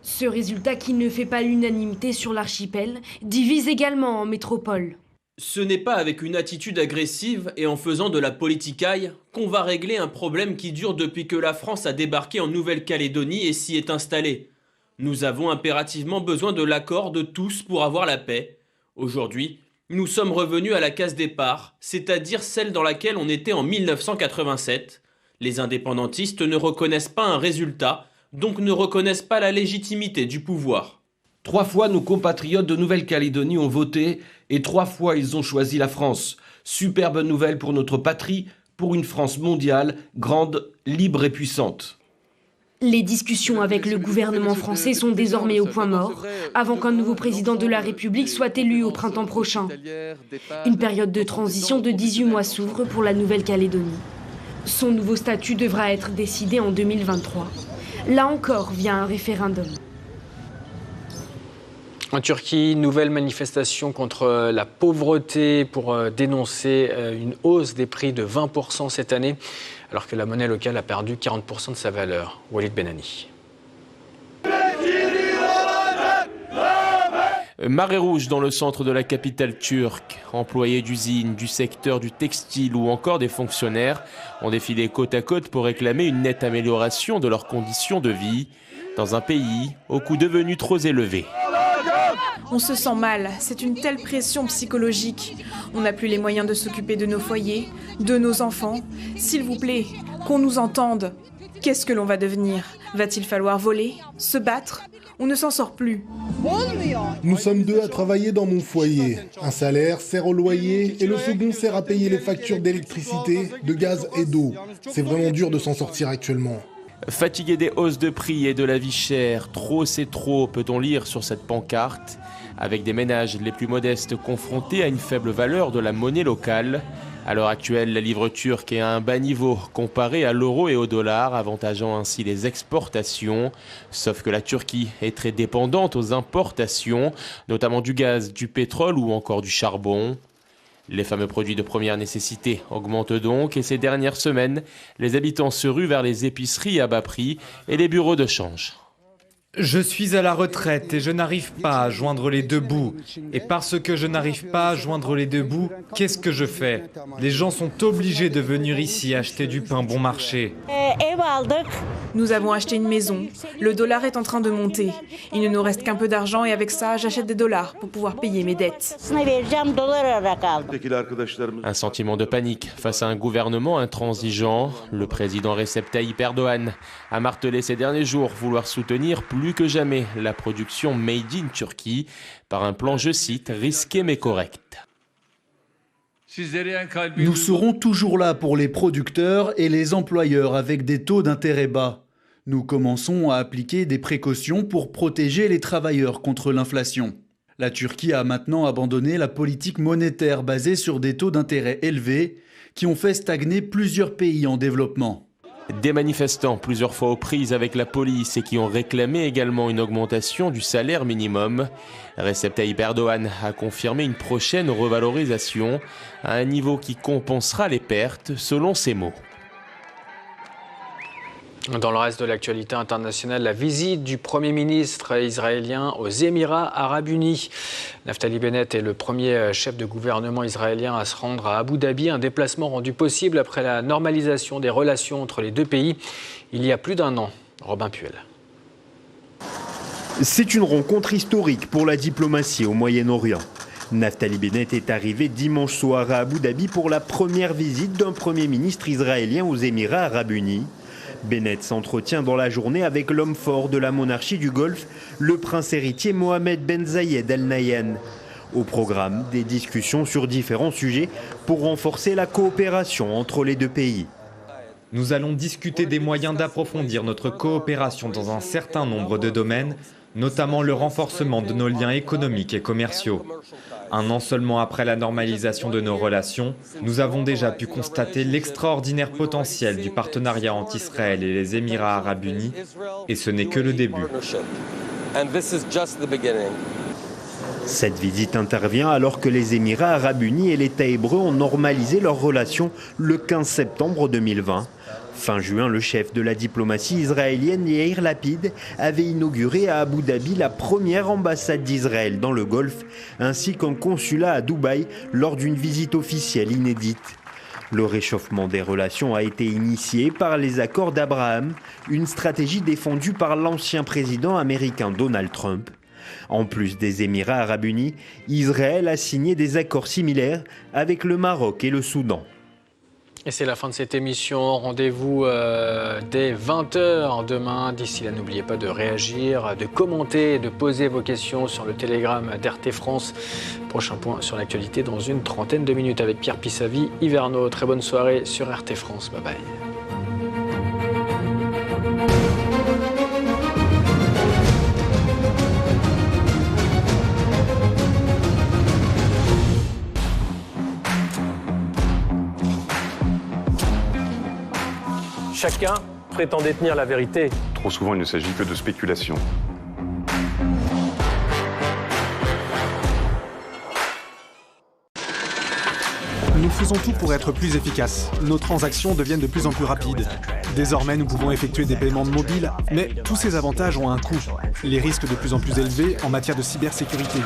Ce résultat, qui ne fait pas l'unanimité sur l'archipel, divise également en métropole. Ce n'est pas avec une attitude agressive et en faisant de la politicaille qu'on va régler un problème qui dure depuis que la France a débarqué en Nouvelle-Calédonie et s'y est installée. Nous avons impérativement besoin de l'accord de tous pour avoir la paix. Aujourd'hui, nous sommes revenus à la case départ, c'est-à-dire celle dans laquelle on était en 1987. Les indépendantistes ne reconnaissent pas un résultat, donc ne reconnaissent pas la légitimité du pouvoir. 3 fois, nos compatriotes de Nouvelle-Calédonie ont voté et 3 fois, ils ont choisi la France. Superbe nouvelle pour notre patrie, pour une France mondiale, grande, libre et puissante. Les discussions avec le gouvernement français sont désormais au point mort, avant qu'un nouveau président de la République soit élu au printemps prochain. Une période de transition de 18 mois s'ouvre pour la Nouvelle-Calédonie. Son nouveau statut devra être décidé en 2023. Là encore, via un référendum. En Turquie, nouvelle manifestation contre la pauvreté pour dénoncer une hausse des prix de 20% cette année, alors que la monnaie locale a perdu 40% de sa valeur. Walid Benani. Marée rouge dans le centre de la capitale turque. Employés d'usines, du secteur du textile ou encore des fonctionnaires ont défilé côte à côte pour réclamer une nette amélioration de leurs conditions de vie dans un pays au coût devenu trop élevé. On se sent mal, c'est une telle pression psychologique. On n'a plus les moyens de s'occuper de nos foyers, de nos enfants. S'il vous plaît, qu'on nous entende. Qu'est-ce que l'on va devenir? Va-t-il falloir voler? Se battre? On ne s'en sort plus. Nous sommes 2 à travailler dans mon foyer. Un salaire sert au loyer et le second sert à payer les factures d'électricité, de gaz et d'eau. C'est vraiment dur de s'en sortir actuellement. Fatigué des hausses de prix et de la vie chère, trop c'est trop, peut-on lire sur cette pancarte, avec des ménages les plus modestes confrontés à une faible valeur de la monnaie locale. À l'heure actuelle, la livre turque est à un bas niveau comparé à l'euro et au dollar, avantageant ainsi les exportations. Sauf que la Turquie est très dépendante aux importations, notamment du gaz, du pétrole ou encore du charbon. Les fameux produits de première nécessité augmentent donc et ces dernières semaines, les habitants se ruent vers les épiceries à bas prix et les bureaux de change. Je suis à la retraite et je n'arrive pas à joindre les 2 bouts. Et parce que je n'arrive pas à joindre les 2 bouts, qu'est-ce que je fais? Les gens sont obligés de venir ici acheter du pain bon marché. Nous avons acheté une maison. Le dollar est en train de monter. Il ne nous reste qu'un peu d'argent et avec ça, j'achète des dollars pour pouvoir payer mes dettes. Un sentiment de panique face à un gouvernement intransigeant. Le président Recep Tayyip Erdogan a martelé ces derniers jours vouloir soutenir plus que jamais la production Made in Turquie par un plan, je cite, risqué mais correct. Nous serons toujours là pour les producteurs et les employeurs avec des taux d'intérêt bas. Nous commençons à appliquer des précautions pour protéger les travailleurs contre l'inflation. La Turquie a maintenant abandonné la politique monétaire basée sur des taux d'intérêt élevés qui ont fait stagner plusieurs pays en développement. Des manifestants plusieurs fois aux prises avec la police et qui ont réclamé également une augmentation du salaire minimum. Recep Tayyip Erdogan a confirmé une prochaine revalorisation à un niveau qui compensera les pertes, selon ses mots. Dans le reste de l'actualité internationale, la visite du Premier ministre israélien aux Émirats arabes unis. Naftali Bennett est le premier chef de gouvernement israélien à se rendre à Abu Dhabi, un déplacement rendu possible après la normalisation des relations entre les 2 pays il y a plus d'1 an. Robin Puel. C'est une rencontre historique pour la diplomatie au Moyen-Orient. Naftali Bennett est arrivé dimanche soir à Abu Dhabi pour la première visite d'un Premier ministre israélien aux Émirats arabes unis. Bennett s'entretient dans la journée avec l'homme fort de la monarchie du Golfe, le prince héritier Mohamed Ben Zayed Al Nahyan. Au programme, des discussions sur différents sujets pour renforcer la coopération entre les deux pays. Nous allons discuter des moyens d'approfondir notre coopération dans un certain nombre de domaines, notamment le renforcement de nos liens économiques et commerciaux. Un an seulement après la normalisation de nos relations, nous avons déjà pu constater l'extraordinaire potentiel du partenariat entre Israël et les Émirats arabes unis, et ce n'est que le début. Cette visite intervient alors que les Émirats arabes unis et l'État hébreu ont normalisé leurs relations le 15 septembre 2020. Fin juin, le chef de la diplomatie israélienne, Yair Lapid, avait inauguré à Abu Dhabi la première ambassade d'Israël dans le Golfe, ainsi qu'un consulat à Dubaï lors d'une visite officielle inédite. Le réchauffement des relations a été initié par les accords d'Abraham, une stratégie défendue par l'ancien président américain Donald Trump. En plus des Émirats arabes unis, Israël a signé des accords similaires avec le Maroc et le Soudan. Et c'est la fin de cette émission. Rendez-vous dès 20h demain. D'ici là, n'oubliez pas de réagir, de commenter, de poser vos questions sur le Telegram d'RT France. Prochain point sur l'actualité dans une trentaine de minutes avec Pierre Pissavi, Hiverno. Très bonne soirée sur RT France. Bye bye. Chacun prétend détenir la vérité. Trop souvent, il ne s'agit que de spéculation. Nous faisons tout pour être plus efficaces. Nos transactions deviennent de plus en plus rapides. Désormais, nous pouvons effectuer des paiements mobiles, mais tous ces avantages ont un coût. Les risques de plus en plus élevés en matière de cybersécurité.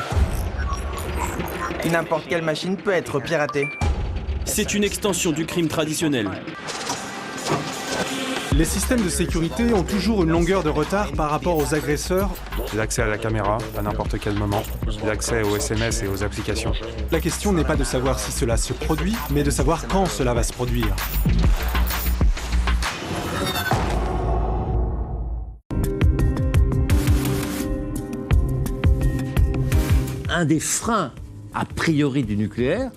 N'importe quelle machine peut être piratée. C'est une extension du crime traditionnel. Les systèmes de sécurité ont toujours une longueur de retard par rapport aux agresseurs. L'accès à la caméra à n'importe quel moment, l'accès aux SMS et aux applications. La question n'est pas de savoir si cela se produit, mais de savoir quand cela va se produire. Un des freins, a priori, du nucléaire,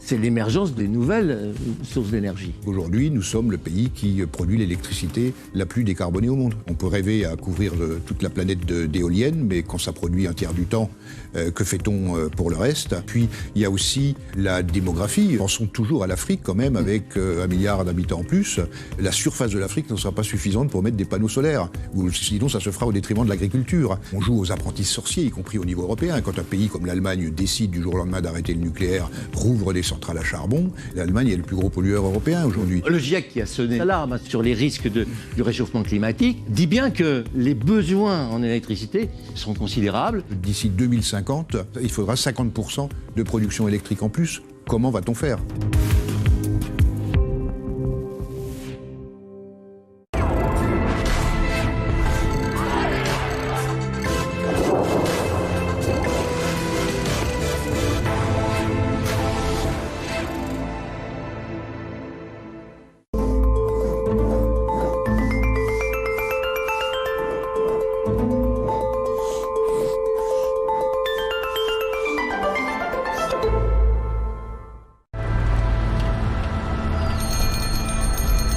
c'est l'émergence des nouvelles sources d'énergie. Aujourd'hui, nous sommes le pays qui produit l'électricité la plus décarbonée au monde. On peut rêver à couvrir toute la planète d'éoliennes, mais quand ça produit un tiers du temps, que fait-on pour le reste? Puis, il y a aussi la démographie. Pensons toujours à l'Afrique quand même, avec 1 milliard d'habitants en plus. La surface de l'Afrique ne sera pas suffisante pour mettre des panneaux solaires. Ou sinon, ça se fera au détriment de l'agriculture. On joue aux apprentis sorciers, y compris au niveau européen. Quand un pays comme l'Allemagne décide du jour au lendemain d'arrêter le nucléaire, rouvre des centrales à charbon, l'Allemagne est le plus gros pollueur européen aujourd'hui. Le GIEC qui a sonné l'alarme sur les risques du réchauffement climatique dit bien que les besoins en électricité sont considérables. D'ici 2050, il faudra 50% de production électrique en plus. Comment va-t-on faire ?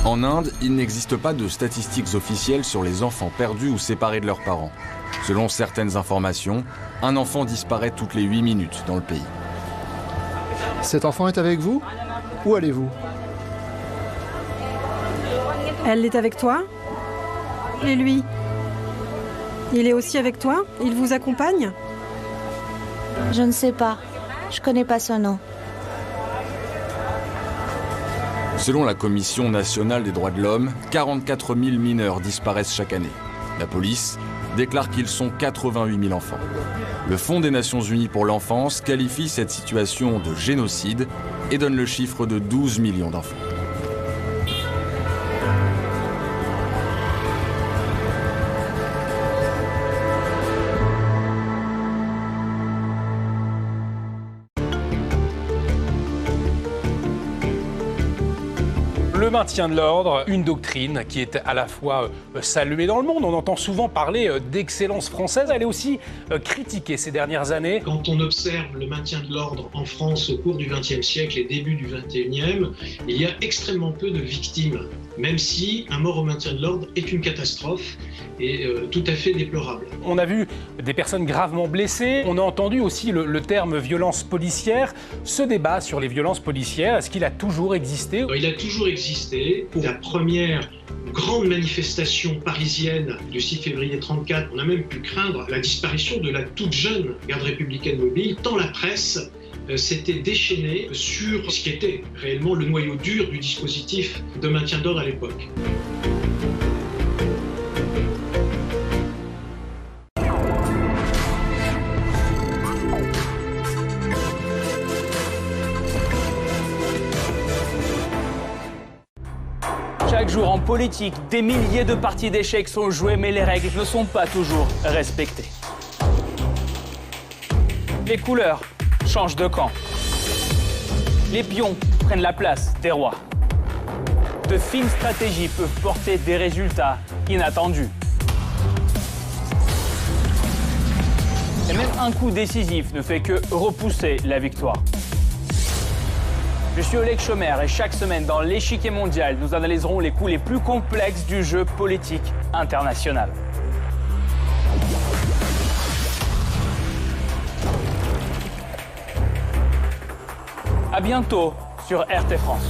En Inde, il n'existe pas de statistiques officielles sur les enfants perdus ou séparés de leurs parents. Selon certaines informations, un enfant disparaît toutes les 8 minutes dans le pays. Cet enfant est avec vous? Où allez-vous? Elle est avec toi? Et lui? Il est aussi avec toi? Il vous accompagne? Je ne sais pas. Je connais pas son nom. Selon la Commission nationale des droits de l'homme, 44 000 mineurs disparaissent chaque année. La police déclare qu'ils sont 88 000 enfants. Le Fonds des Nations Unies pour l'enfance qualifie cette situation de génocide et donne le chiffre de 12 millions d'enfants. Le maintien de l'ordre, une doctrine qui est à la fois saluée dans le monde. On entend souvent parler d'excellence française. Elle est aussi critiquée ces dernières années. Quand on observe le maintien de l'ordre en France au cours du XXe siècle et début du XXIe, il y a extrêmement peu de victimes, même si un mort au maintien de l'ordre est une catastrophe et tout à fait déplorable. On a vu des personnes gravement blessées. On a entendu aussi le terme violence policière. Ce débat sur les violences policières, est-ce qu'il a toujours existé ? Il a toujours existé. Pour la première grande manifestation parisienne du 6 février 1934, on a même pu craindre la disparition de la toute jeune garde républicaine mobile, tant la presse s'était déchaînée sur ce qui était réellement le noyau dur du dispositif de maintien d'ordre à l'époque. Chaque jour en politique, des milliers de parties d'échecs sont jouées, mais les règles ne sont pas toujours respectées. Les couleurs changent de camp. Les pions prennent la place des rois. De fines stratégies peuvent porter des résultats inattendus. Et même un coup décisif ne fait que repousser la victoire. Je suis Oleg Schomer et chaque semaine dans l'échiquier mondial, nous analyserons les coups les plus complexes du jeu politique international. À bientôt sur RT France.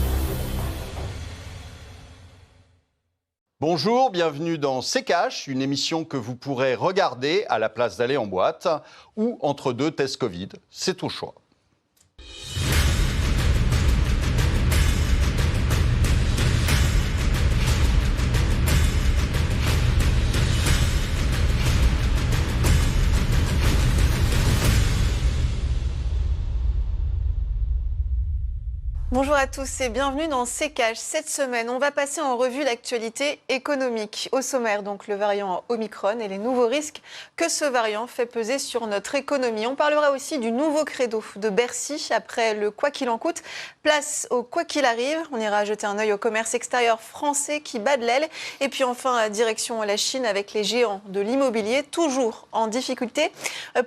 Bonjour, bienvenue dans C'est Cash, une émission que vous pourrez regarder à la place d'aller en boîte ou entre deux tests Covid. C'est au choix. Bonjour à tous et bienvenue dans C'est Cash. Cette semaine, on va passer en revue l'actualité économique. Au sommaire, donc, le variant Omicron et les nouveaux risques que ce variant fait peser sur notre économie. On parlera aussi du nouveau credo de Bercy après le quoi qu'il en coûte. Place au quoi qu'il arrive. On ira jeter un œil au commerce extérieur français qui bat de l'aile. Et puis enfin, direction la Chine avec les géants de l'immobilier, toujours en difficulté.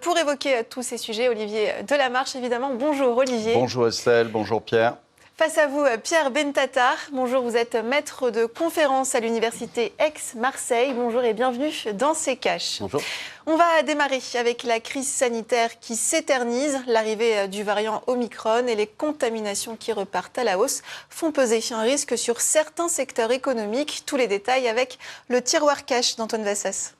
Pour évoquer tous ces sujets, Olivier Delamarche, évidemment. Bonjour Olivier. Bonjour Estelle, bonjour Pierre. Face à vous, Pierre Bentatar. Bonjour, vous êtes maître de conférence à l'université Aix-Marseille. Bonjour et bienvenue dans C'est Cash. Bonjour. On va démarrer avec la crise sanitaire qui s'éternise. L'arrivée du variant Omicron et les contaminations qui repartent à la hausse font peser un risque sur certains secteurs économiques. Tous les détails avec le tiroir cash d'Antoine Vassas.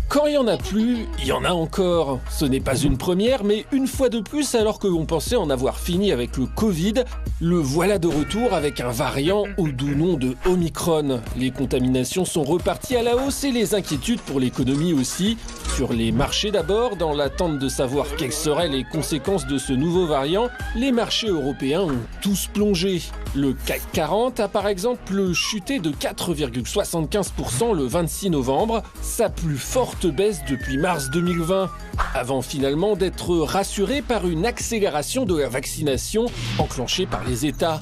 Quand il n'y en a plus, il y en a encore. Ce n'est pas une première, mais une fois de plus, alors que l'on pensait en avoir fini avec le Covid, le voilà de retour avec un variant au doux nom de Omicron. Les contaminations sont reparties à la hausse et les inquiétudes pour l'économie aussi. Sur les marchés d'abord, dans l'attente de savoir quelles seraient les conséquences de ce nouveau variant, les marchés européens ont tous plongé. Le CAC 40 a par exemple chuté de 4,75% le 26 novembre, sa plus forte baisse depuis mars 2020, avant finalement d'être rassuré par une accélération de la vaccination enclenchée par les États.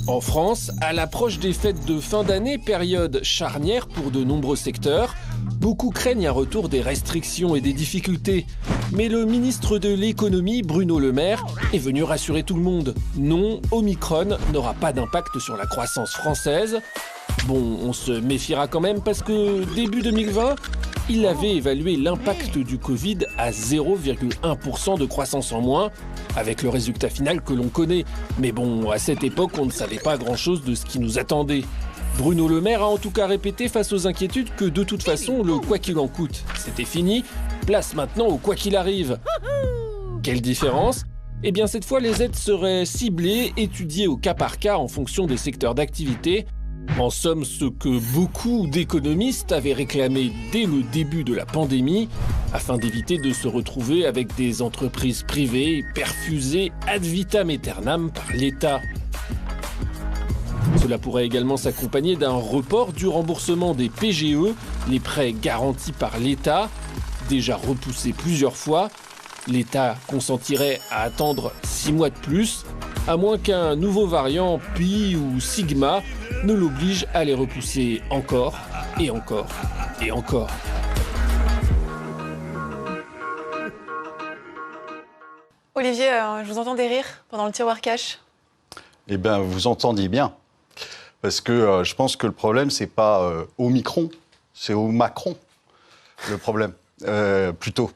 En France, à l'approche des fêtes de fin d'année, période charnière pour de nombreux secteurs, beaucoup craignent un retour des restrictions et des difficultés. Mais le ministre de l'économie, Bruno Le Maire, est venu rassurer tout le monde. Non, Omicron n'aura pas d'impact sur la croissance française. Bon, on se méfiera quand même parce que début 2020, il avait évalué l'impact du Covid à 0,1% de croissance en moins, avec le résultat final que l'on connaît. Mais bon, à cette époque, on ne savait pas grand-chose de ce qui nous attendait. Bruno Le Maire a en tout cas répété face aux inquiétudes que de toute façon, le quoi qu'il en coûte, c'était fini. Place maintenant au quoi qu'il arrive. Quelle différence ? Eh bien cette fois, les aides seraient ciblées, étudiées au cas par cas en fonction des secteurs d'activité. En somme, ce que beaucoup d'économistes avaient réclamé dès le début de la pandémie, afin d'éviter de se retrouver avec des entreprises privées perfusées ad vitam aeternam par l'État. Cela pourrait également s'accompagner d'un report du remboursement des PGE, les prêts garantis par l'État. déjà repoussé plusieurs fois. L'État consentirait à attendre 6 mois de plus, à moins qu'un nouveau variant Pi ou Sigma ne l'oblige à les repousser encore et encore et encore. Olivier, je vous entendais rire pendant le tiroir cash. Eh bien, vous entendiez bien. Parce que je pense que le problème, c'est pas Omicron, c'est au Macron, le problème, plutôt.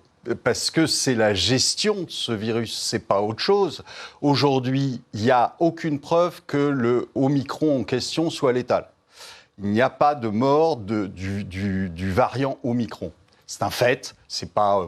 Parce que c'est la gestion de ce virus, c'est pas autre chose. Aujourd'hui, il n'y a aucune preuve que le Omicron en question soit létal. Il n'y a pas de mort du variant Omicron. C'est un fait, c'est pas